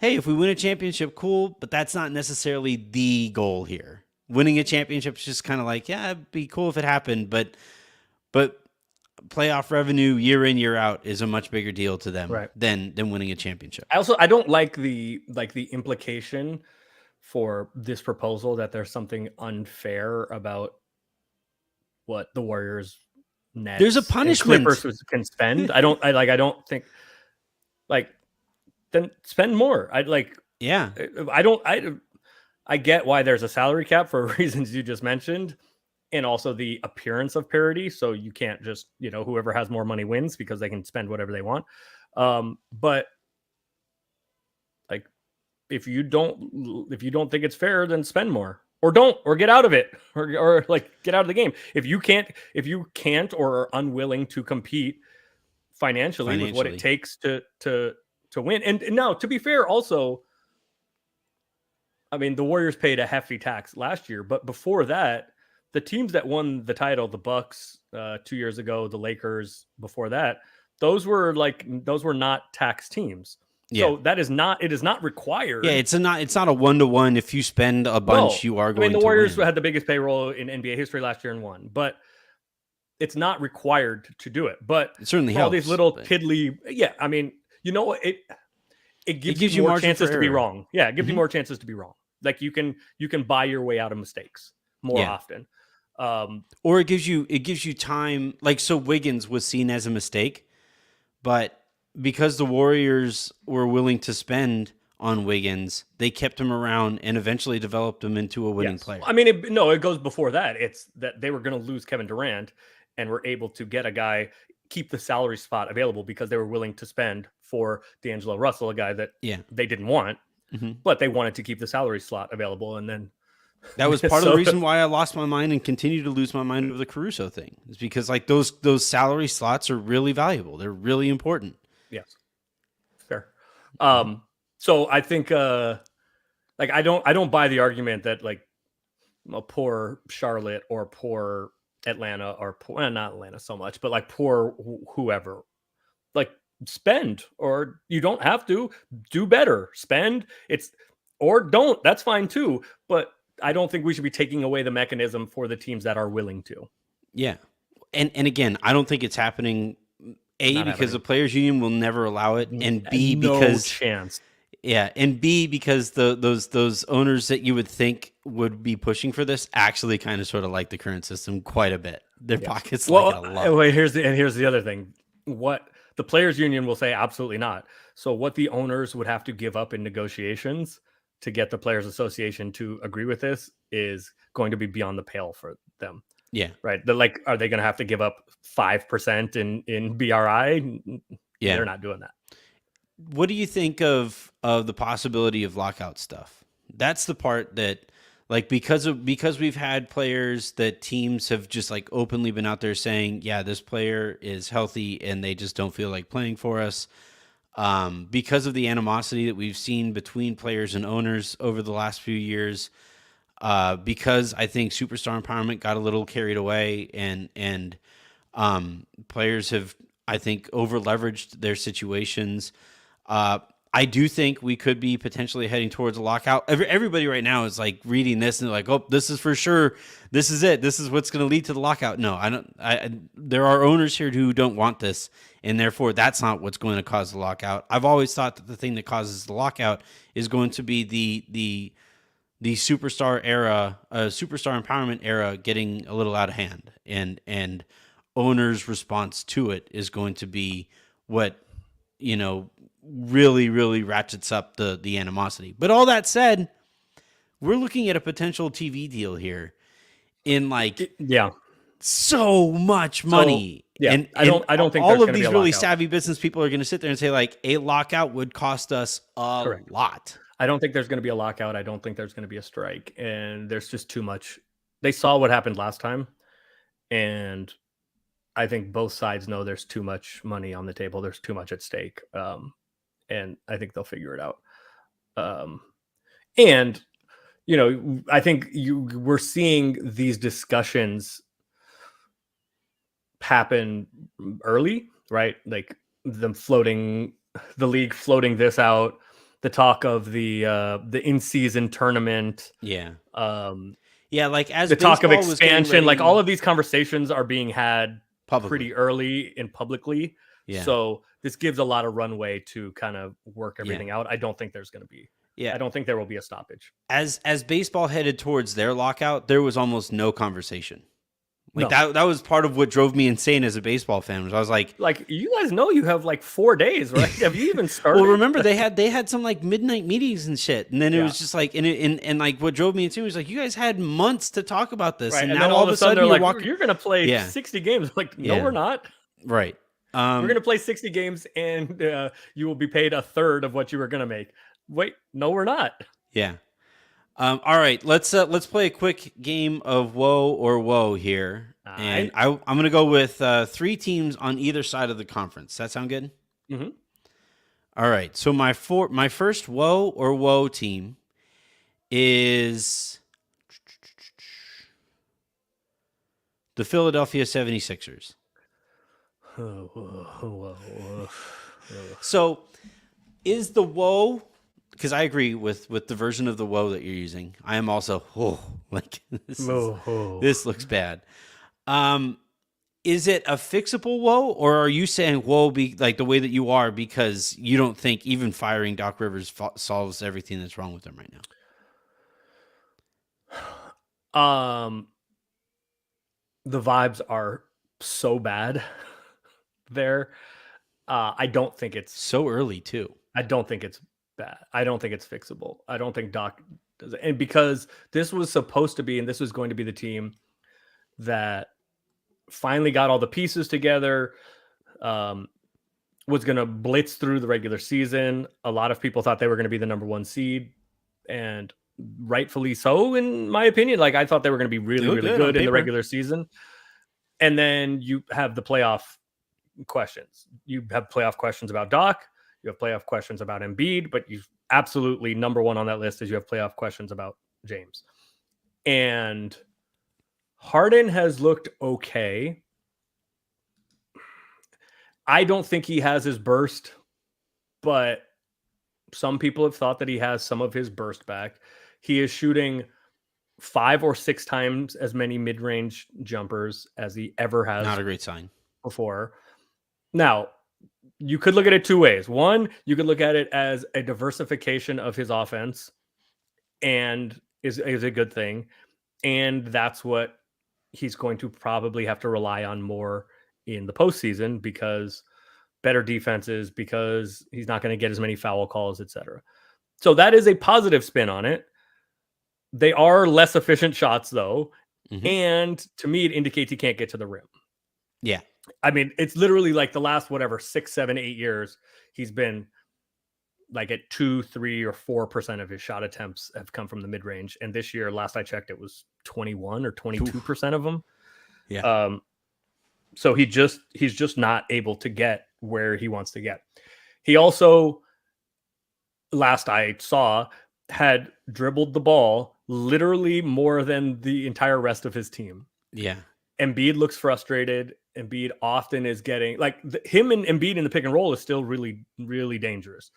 hey, if we win a championship, cool, but that's not necessarily the goal here. Winning a championship is just kind of like, yeah, it'd be cool if it happened, but playoff revenue year in year out is a much bigger deal to them Right. than winning a championship. I don't like the implication for this proposal that there's something unfair about what the Warriors, There's a Nets, and punishment. Clippers can spend. I don't think like then spend more. Yeah. I get why there's a salary cap for reasons you just mentioned, and also the appearance of parity. So you can't just, whoever has more money wins because they can spend whatever they want. But like, if you don't think it's fair, then spend more, or don't, or get out of it, or like get out of the game. If you can't or are unwilling to compete financially with what it takes to win. And now, to be fair, also, I mean, the Warriors paid a hefty tax last year, but before that, the teams that won the title, the Bucks 2 years ago, the Lakers before that, those were not tax teams. Yeah. So it is not required. Yeah, it's not a 1-to-1. If you spend a bunch, you are going to win. The Warriors had the biggest payroll in NBA history last year and won, but it's not required to do it. But it certainly helps. All these little piddly, yeah. I mean, it gives you more chances to be wrong. Yeah, it gives you more chances to be wrong. Like you can buy your way out of mistakes more often. Or it gives you time. Like, so Wiggins was seen as a mistake, but because the Warriors were willing to spend on Wiggins, they kept him around and eventually developed him into a winning player. I mean, it goes before that. It's that they were going to lose Kevin Durant and were able to get a guy, keep the salary spot available because they were willing to spend for D'Angelo Russell, a guy that they didn't want, but they wanted to keep the salary slot available. And then that was part of the reason why I lost my mind and continue to lose my mind over the Caruso thing, is because like those salary slots are really valuable. They're really important. Yes. Fair. So I think, I don't buy the argument that like a poor Charlotte or poor Atlanta or poor, not Atlanta so much, but like poor whoever, like spend, or you don't have to do better, spend or don't, that's fine too. But I don't think we should be taking away the mechanism for the teams that are willing to. Yeah. And again, I don't think it's happening, because the players union will never allow it, and B, because chance. Yeah, and B, because those owners that you would think would be pushing for this actually kind of sort of like the current system quite a bit. Their pockets like it a lot. Wait, here's the other thing. What the players union will say, absolutely not. So what the owners would have to give up in negotiations to get the Players Association to agree with this is going to be beyond the pale for them. Yeah. Right. Are they going to have to give up 5% in BRI? Yeah. They're not doing that. What do you think of the possibility of lockout stuff? That's the part that, like, because we've had players that teams have just like openly been out there saying, yeah, this player is healthy and they just don't feel like playing for us. Because of the animosity that we've seen between players and owners over the last few years, because I think superstar empowerment got a little carried away, and players have, I think, over leveraged their situations. I do think we could be potentially heading towards a lockout. Everybody right now is like reading this and they're like, "Oh, this is for sure. This is it. This is what's going to lead to the lockout." No, I don't. There are owners here who don't want this, and therefore that's not what's going to cause the lockout. I've always thought that the thing that causes the lockout is going to be the superstar era, superstar empowerment era, getting a little out of hand, and owners' response to it is going to be what really, really ratchets up the animosity. But all that said, we're looking at a potential TV deal here in so much money. And I don't think all of these really savvy business people are going to sit there and say like a lockout would cost us a lot. I don't think there's going to be a lockout. I don't think there's going to be a strike, and there's just too much. They saw what happened last time, and I think both sides know there's too much money on the table. There's too much at stake. And I think they'll figure it out. And, I think we're seeing these discussions happen early, right? Like the league floating this out, the talk of the in-season tournament, Yeah. um, Yeah, like as the talk of baseball was getting expansion, like all ready of these conversations are being had publicly. pretty early and publicly. Yeah. So this gives a lot of runway to kind of work Yeah. everything out. I don't think Yeah. there will be a stoppage. As baseball headed towards their lockout, there was almost no conversation. Like No. that was part of what drove me insane as a baseball fan. Was I was like, Like, you guys know you have like 4 days, right? Have you even started? well, remember they had some like midnight meetings and shit, and then it Yeah. was just like, and like what drove me insane was like, you guys had months to talk about this, Right. and And now then all of a sudden they're you're like, walking. you're going to play Yeah. 60 games. Like, no, Yeah. we're not. Right. We're going to play 60 games and you will be paid a third of what you were going to make. Wait, no, we're not. Yeah. All right, let's play a quick game of whoa or whoa here, All and right. I'm gonna go with 3 teams on either side of the conference. That sound good? Mm-hmm. All right. So my first whoa or whoa team is the Philadelphia 76ers. So is the woe, because I agree with the version of the woe that you're using. I am also like this looks bad. Is it a fixable woe, or are you saying woe be like the way that you are because you don't think even firing Doc Rivers solves everything that's wrong with them right now? The vibes are so bad there. I don't think it's So early too. I don't think it's bad. I don't think it's fixable. I don't think Doc does it. And because this was supposed to be, and this was going to be the team that finally got all the pieces together, was going to blitz through the regular season. A lot of people thought they were going to be the number 1 seed, and rightfully so, in my opinion. Like, I thought they were going to be really, really good in the regular season. And then you have the playoff questions. You have playoff questions about Doc. You have playoff questions about Embiid, but you absolutely number 1 on that list is you have playoff questions about James. And Harden has looked okay. I don't think he has his burst, but some people have thought that he has some of his burst back. He is shooting 5 or 6 times as many mid-range jumpers as he ever has. Not a great sign. Before. Now, you could look at it 2 ways. One, you could look at it as a diversification of his offense, and is a good thing. And that's what he's going to probably have to rely on more in the postseason, because better defenses, because he's not going to get as many foul calls, etc. So that is a positive spin on it. They are less efficient shots, though. Mm-hmm. And to me, it indicates he can't get to the rim. Yeah. I mean, it's literally like the last, 6, 7, 8 years, he's been like at 2, 3, or 4% of his shot attempts have come from the mid range. And this year, last I checked, it was 21 or 22% of them. Yeah. So he's just not able to get where he wants to get. He also, last I saw, had dribbled the ball literally more than the entire rest of his team. Yeah. Embiid looks frustrated. Embiid often is getting him and Embiid in the pick and roll is still really, really dangerous.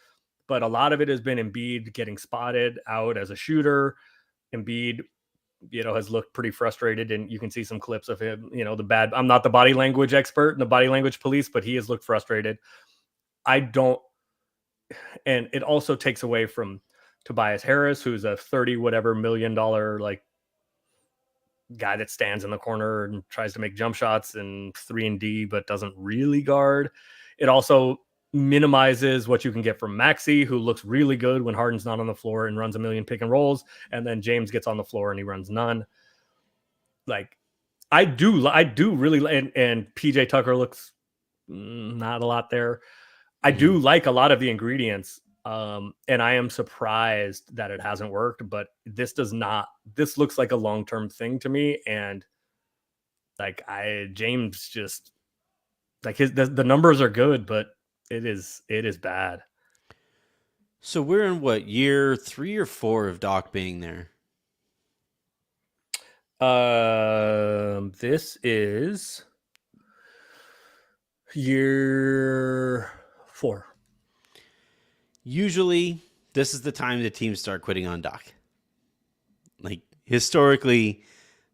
But a lot of it has been Embiid getting spotted out as a shooter. Embiid, has looked pretty frustrated, and you can see some clips of him, I'm not the body language expert and the body language police, but he has looked frustrated. And it also takes away from Tobias Harris, who's a 30 whatever million dollar guy that stands in the corner and tries to make jump shots and 3-and-D, but doesn't really guard. It also minimizes what you can get from Maxey, who looks really good when Harden's not on the floor and runs a million pick and rolls. And then James gets on the floor and he runs none. I do really, and PJ Tucker looks not a lot there. I do like a lot of the ingredients. And I am surprised that it hasn't worked, but this looks like a long-term thing to me. And James just the numbers are good, but it is bad. So we're in what, year 3 or 4 of Doc being there? This is year 4. Usually this is the time the teams start quitting on Doc. Like historically,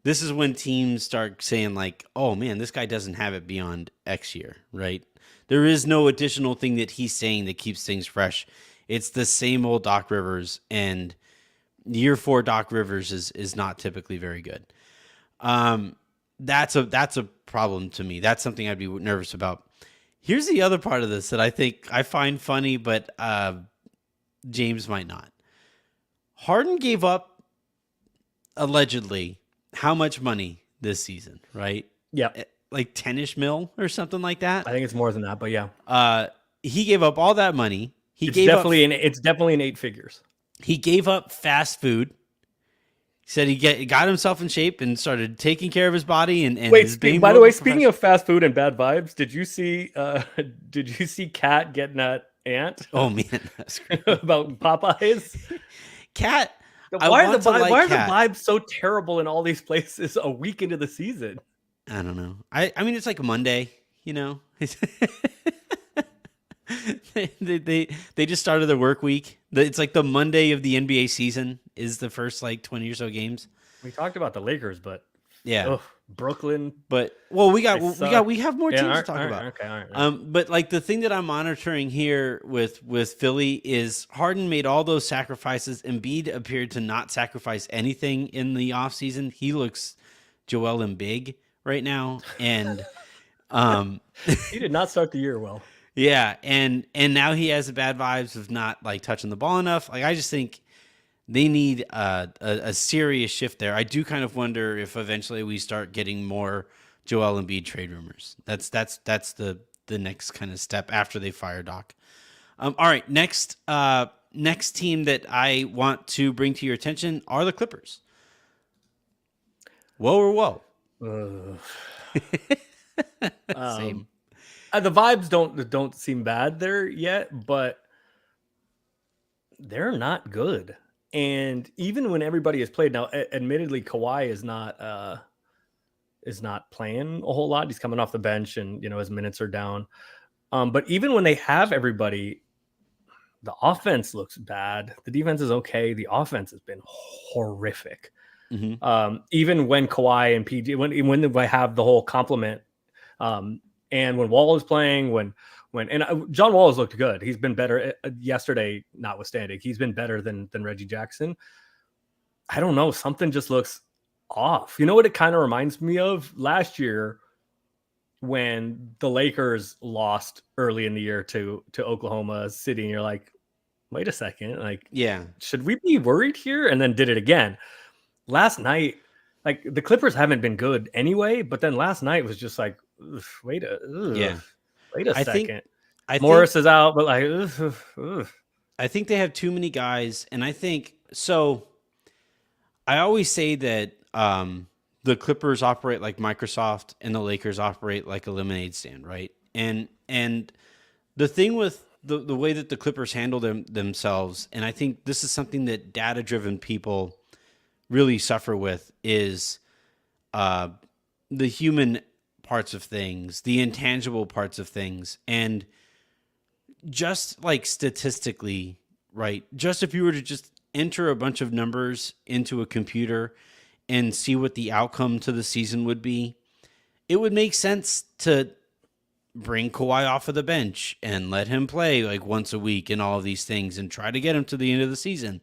this is when teams start saying like, "Oh man, this guy doesn't have it beyond X year," right? There is no additional thing that he's saying that keeps things fresh. It's the same old Doc Rivers, and year 4 Doc Rivers is not typically very good. That's a problem to me. That's something I'd be nervous about. Here's the other part of this that I think I find funny, but James might not. Harden gave up allegedly how much money this season, right? Yeah, like 10-ish mil or something like that. I think it's more than that, but yeah. He gave up all that money. It's definitely in 8 figures. He gave up fast food. He said he got himself in shape and started taking care of his body and Wait, by the way, speaking of fast food and bad vibes, did you see Kat getting that ant? Oh man, that's great. About Popeyes? Kat, why are the vibes so terrible in all these places a week into the season? I don't know. I mean, it's like Monday, you know. they just started their work week. It's like the Monday of the NBA season is the first like 20 or so games. We talked about the Lakers, but yeah, Brooklyn. But well, we have more teams to talk about. Okay, all right. But like the thing that I'm monitoring here with Philly is Harden made all those sacrifices. Embiid appeared to not sacrifice anything in the offseason. He looks Joel Embiid right now, and he did not start the year well. Yeah, and now he has the bad vibes of not like touching the ball enough. Like I just think they need a serious shift there. I do kind of wonder if eventually we start getting more Joel Embiid trade rumors. That's the next kind of step after they fire Doc. All right, next team that I want to bring to your attention are the Clippers. Whoa or whoa? Same. The vibes don't seem bad there yet, but they're not good. And even when everybody has played now, admittedly, Kawhi is not playing a whole lot. He's coming off the bench, and his minutes are down. But even when they have everybody, the offense looks bad. The defense is okay. The offense has been horrific. Mm-hmm. Even when Kawhi and PG, when they have the whole complement. And when Wall is playing, when John Wall has looked good, he's been better yesterday, notwithstanding. He's been better than Reggie Jackson. I don't know. Something just looks off. You know what it kind of reminds me of? Last year when the Lakers lost early in the year to Oklahoma City, and you're like, wait a second. Like, yeah, should we be worried here? And then did it again. Last night, like the Clippers haven't been good anyway, but then last night was just like, wait a second. Morris is out, but like, I think they have too many guys, and I think so. I always say that the Clippers operate like Microsoft, and the Lakers operate like a lemonade stand, right? And the thing with the way that the Clippers handle themselves, and I think this is something that data-driven people really suffer with, is the human parts of things, the intangible parts of things. And just like statistically, right? Just if you were to just enter a bunch of numbers into a computer and see what the outcome to the season would be, it would make sense to bring Kawhi off of the bench and let him play like once a week and all of these things and try to get him to the end of the season.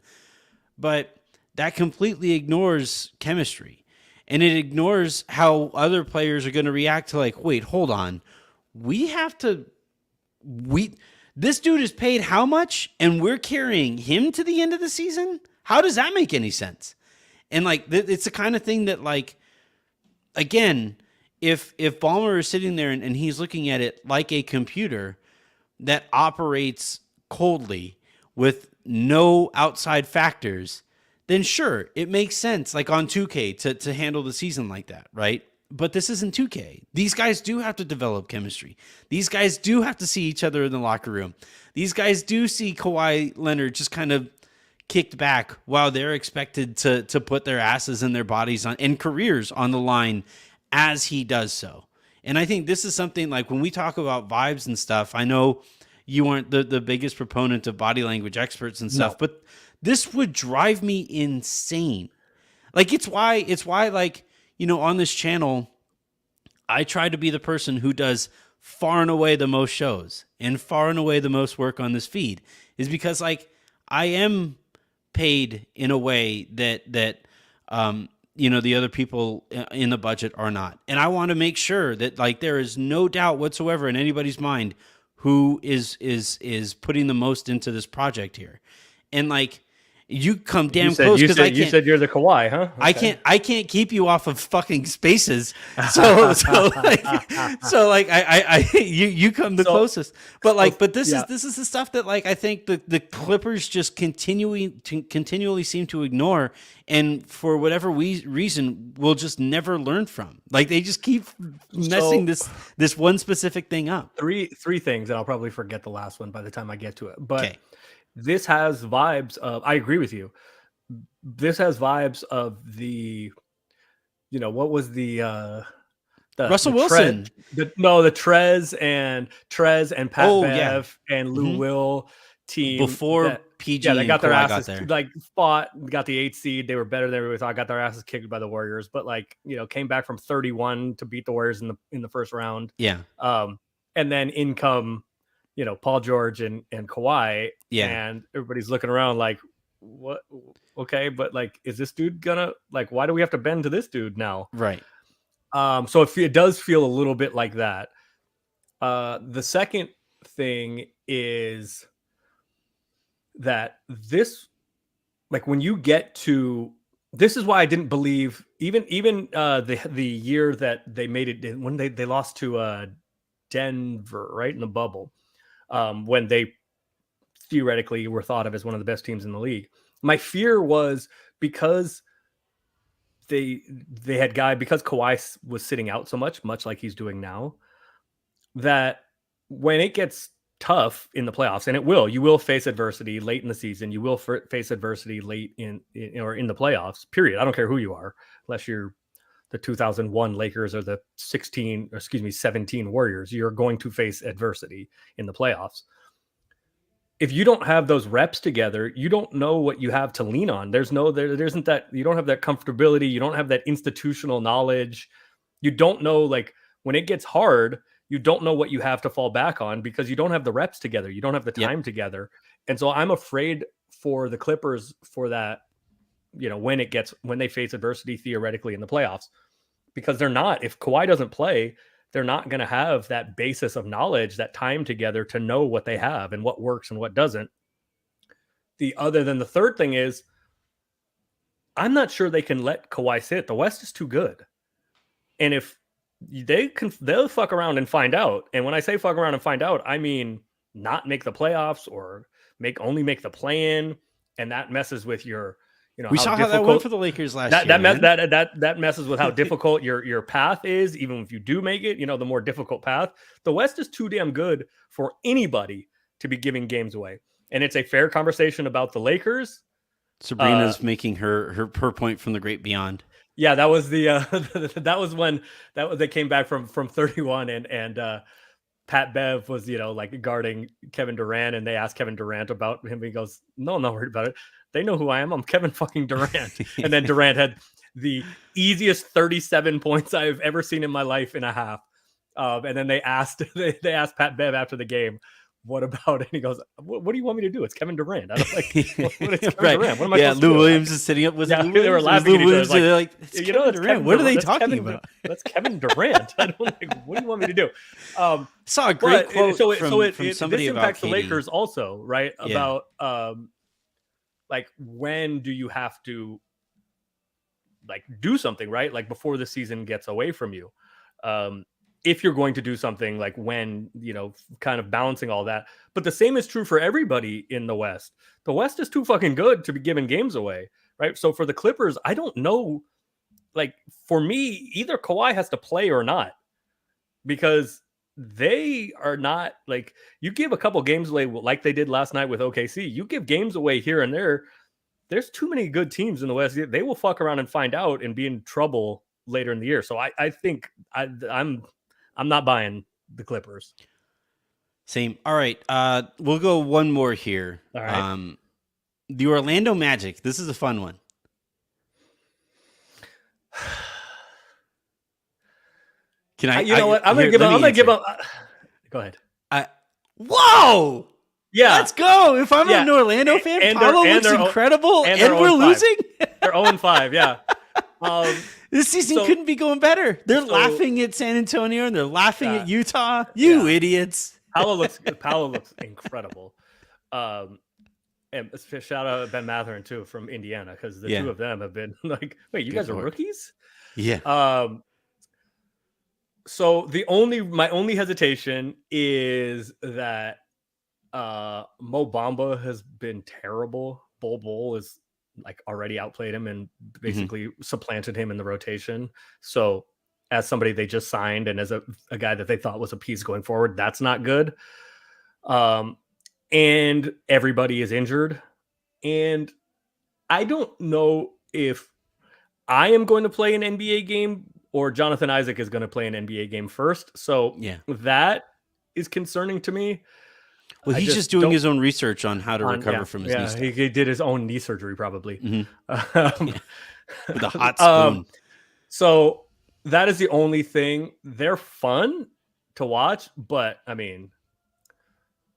But that completely ignores chemistry. And it ignores how other players are going to react to like, wait, hold on. This dude is paid how much? And we're carrying him to the end of the season? How does that make any sense? And like, it's the kind of thing that like, again, if Ballmer is sitting there and he's looking at it like a computer that operates coldly with no outside factors, then sure, it makes sense, like on 2K, to handle the season like that, right? But this isn't 2K. These guys do have to develop chemistry. These guys do have to see each other in the locker room. These guys do see Kawhi Leonard just kind of kicked back while they're expected to put their asses and their bodies on and careers on the line as he does so. And I think this is something like when we talk about vibes and stuff, I know you aren't the biggest proponent of body language experts and stuff, No. but this would drive me insane. Like it's why like, on this channel, I try to be the person who does far and away the most shows and far and away the most work on this feed, is because like I am paid in a way that the other people in the budget are not. And I want to make sure that like there is no doubt whatsoever in anybody's mind who is putting the most into this project here. And like you come damn close because I can't. You said you're the Kawhi, huh? Okay. I can't keep you off of fucking spaces. So you come the closest. But this is the stuff that like I think the Clippers just continually seem to ignore, and for whatever reason will just never learn from. Like they just keep messing this one specific thing up. Three things, and I'll probably forget the last one by the time I get to it. But Okay. This has vibes of, I agree with you. This has vibes of the, what was the Russell Wilson. The Trez and Pat Bev and Lou Will team before PG they got their Kawhi asses got there. like got the 8th seed. They were better than everybody thought. Got their asses kicked by the Warriors, but like came back from 31 to beat the Warriors in the first round. Yeah. And then in come Paul George and Kawhi, and everybody's looking around like, what? Okay, but like, is this dude gonna like? Why do we have to bend to this dude now? Right. So it does feel a little bit like that. The second thing is that this, like, when you get to this is why I didn't believe even the year that they made it when they lost to Denver, right, in the bubble. When they theoretically were thought of as one of the best teams in the league. My fear was because they had because Kawhi was sitting out so much like he's doing now, that when it gets tough in the playoffs, and you will face adversity late in the season, you will face adversity late in the playoffs, period. I don't care who you are, unless you're the 2001 Lakers or the 17 Warriors, you're going to face adversity in the playoffs. If you don't have those reps together, you don't know what you have to lean on. There isn't that, you don't have that comfortability. You don't have that institutional knowledge. You don't know, like, when it gets hard, you don't know what you have to fall back on because you don't have the reps together. You don't have the time together. And so I'm afraid for the Clippers for that, when they face adversity theoretically in the playoffs, because if Kawhi doesn't play, they're not going to have that basis of knowledge, that time together to know what they have and what works and what doesn't. The third thing is, I'm not sure they can let Kawhi sit. The West is too good. And if they'll fuck around and find out. And when I say fuck around and find out, I mean not make the playoffs or only make the play-in. And that messes with your, we saw how that went for the Lakers last year. That messes with how difficult your path is. Even if you do make it, the more difficult path. The West is too damn good for anybody to be giving games away. And it's a fair conversation about the Lakers. Sabrina's making her point from the great beyond. Yeah, that was that was when they came back from 31 and Pat Bev was, like guarding Kevin Durant, and they asked Kevin Durant about him. He goes, "No, I'm not worried about it. They know who I am. I'm Kevin fucking Durant." And then Durant had the easiest 37 points I've ever seen in my life in a half. And then they asked Pat Bev after the game, "What about it?" And he goes, "What do you want me to do? It's Kevin Durant." I don't what is Kevin Durant? What am I supposed to do? Lou Williams is sitting up with Lou Williams? They were laughing at each other. Like, it's Kevin Durant. What are they talking about? That's Kevin Durant. I don't what do you want me to do? Saw a great quote from somebody this about impacts KD. the Lakers also, right? About like, when do you have to like do something, right? Like before the season gets away from you. If you're going to do something, like when, kind of balancing all that. But the same is true for everybody in the West. The West is too fucking good to be giving games away, right? So for the Clippers, I don't know. Like, for me, either Kawhi has to play or not, because they are not, like, you give a couple games away like they did last night with OKC. You give games away here and there. There's too many good teams in the West. They will fuck around and find out and be in trouble later in the year. So I think I'm not buying the Clippers. Same. All right. We'll go one more here. All right. The Orlando Magic. This is a fun one. Can I? You know what? I'm gonna give up. Go ahead. Whoa! Yeah, Let's go. If I'm an Orlando fan, Paolo looks incredible, and we're losing. They're 0-5. Yeah. This season couldn't be going better. They're laughing at San Antonio and they're laughing at Utah. You idiots. Paolo looks incredible. And shout out Ben Matherin too from Indiana, because the two of them have been like, wait, you guys are rookies? Yeah. So my only hesitation is that Mo Bamba has been terrible. Bol is like already outplayed him and basically supplanted him in the rotation. So as somebody they just signed and as a guy that they thought was a piece going forward, that's not good. And everybody is injured. And I don't know if I am going to play an NBA game or Jonathan Isaac is going to play an NBA game first. So that is concerning to me. Well, he's just doing his own research on how to recover from his knee stuff. He did his own knee surgery probably. With a hot spoon. So that is the only thing. They're fun to watch, but I mean,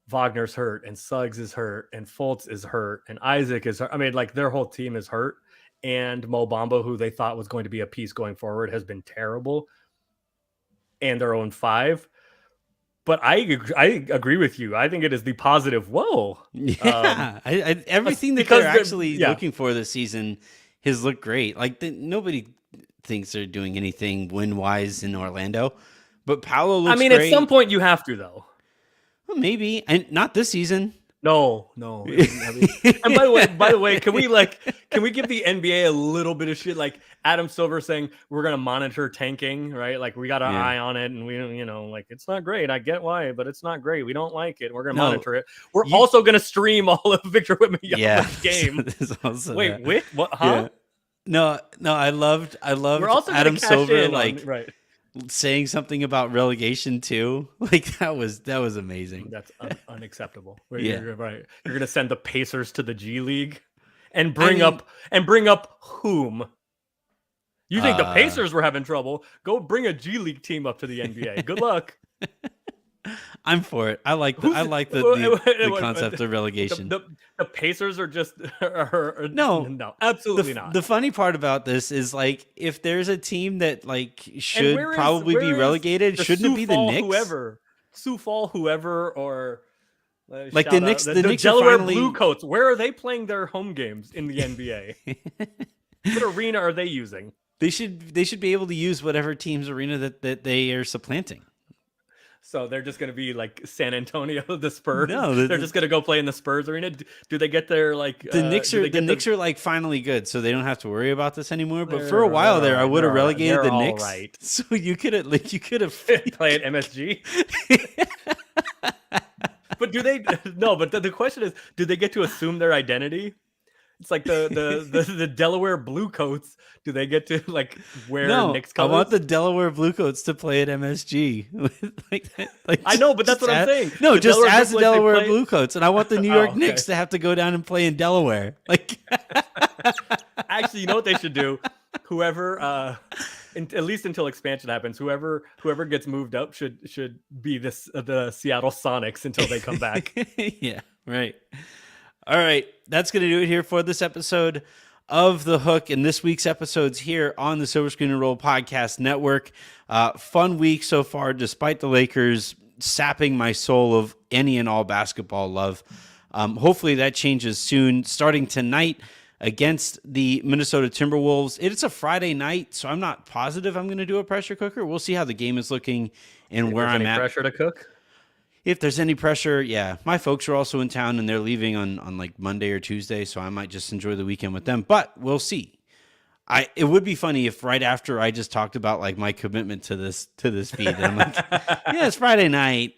Wagner's hurt and Suggs is hurt and Fultz is hurt and Isaac is hurt. I mean, like their whole team is hurt. And Mo Bamba, who they thought was going to be a piece going forward, has been terrible. And they're 0-5. But I agree with you. I think it is the positive. Whoa. Yeah. Everything that they're actually looking for this season has looked great. Like nobody thinks they're doing anything win-wise in Orlando. But Paolo looks great. At some point you have to, though. Well, maybe. And not this season. No. And by the way, can we give the NBA a little bit of shit? Like Adam Silver saying we're gonna monitor tanking, right? Like we got our eye on it, and we, like it's not great. I get why, but it's not great. We don't like it. We're gonna monitor it. We're also gonna stream all of Victor Wembanyama's game. Wait, what? Huh? Yeah. No. I loved Adam Silver saying something about relegation too. Like that was amazing. That's unacceptable. You're right. You're gonna send the Pacers to the G League and bring up whom? You think the Pacers were having trouble? Go bring a G League team up to the NBA. Good luck. I'm for it. I like the concept of relegation. The Pacers are just no, absolutely not. The funny part about this is like if there's a team that like should probably be relegated, shouldn't it be the Knicks? Sioux Fall, whoever, or like the Knicks, the Knicks Delaware finally... Bluecoats. Where are they playing their home games in the NBA? What arena are they using? They should be able to use whatever team's arena that they are supplanting. So they're just going to be like San Antonio, the Spurs. No, they're just going to go play in the Spurs arena. Do they get their like the Knicks are like finally good, so they don't have to worry about this anymore. But for a while there, I would have relegated the Knicks. Right. So you could have play at MSG. But do they? No. But the question is, do they get to assume their identity? It's like the Delaware Bluecoats. Do they get to like wear Knicks colors? I want the Delaware Bluecoats to play at MSG. like I know, but that's what I'm saying. No, just as the Delaware Bluecoats, and I want the New York Knicks to have to go down and play in Delaware. Like, actually, you know what they should do? Whoever, at least until expansion happens, whoever gets moved up should be the Seattle Sonics until they come back. Yeah, right. All right, that's going to do it here for this episode of The Hook and this week's episodes here on the Silver Screen and Roll Podcast Network. Fun week so far, despite the Lakers sapping my soul of any and all basketball love. Hopefully that changes soon. Starting tonight against the Minnesota Timberwolves. It's a Friday night, so I'm not positive I'm going to do a pressure cooker. We'll see how the game is looking and where I'm at. Pressure to cook? If there's any pressure, yeah. My folks are also in town, and they're leaving on like Monday or Tuesday, so I might just enjoy the weekend with them. But we'll see. It would be funny if right after I just talked about like my commitment to this feed, and I'm like, yeah, it's Friday night.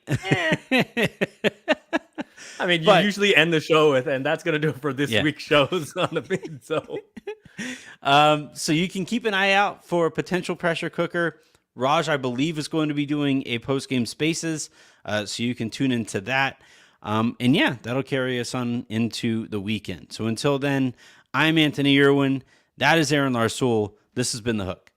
I mean, you usually end the show with, and that's going to do it for this week's shows on the feed. So you can keep an eye out for a potential pressure cooker. Raj, I believe, is going to be doing a post-game spaces, so you can tune into that. And yeah, that'll carry us on into the weekend. So until then, I'm Anthony Irwin. That is Aaron Larsoul. This has been The Hook.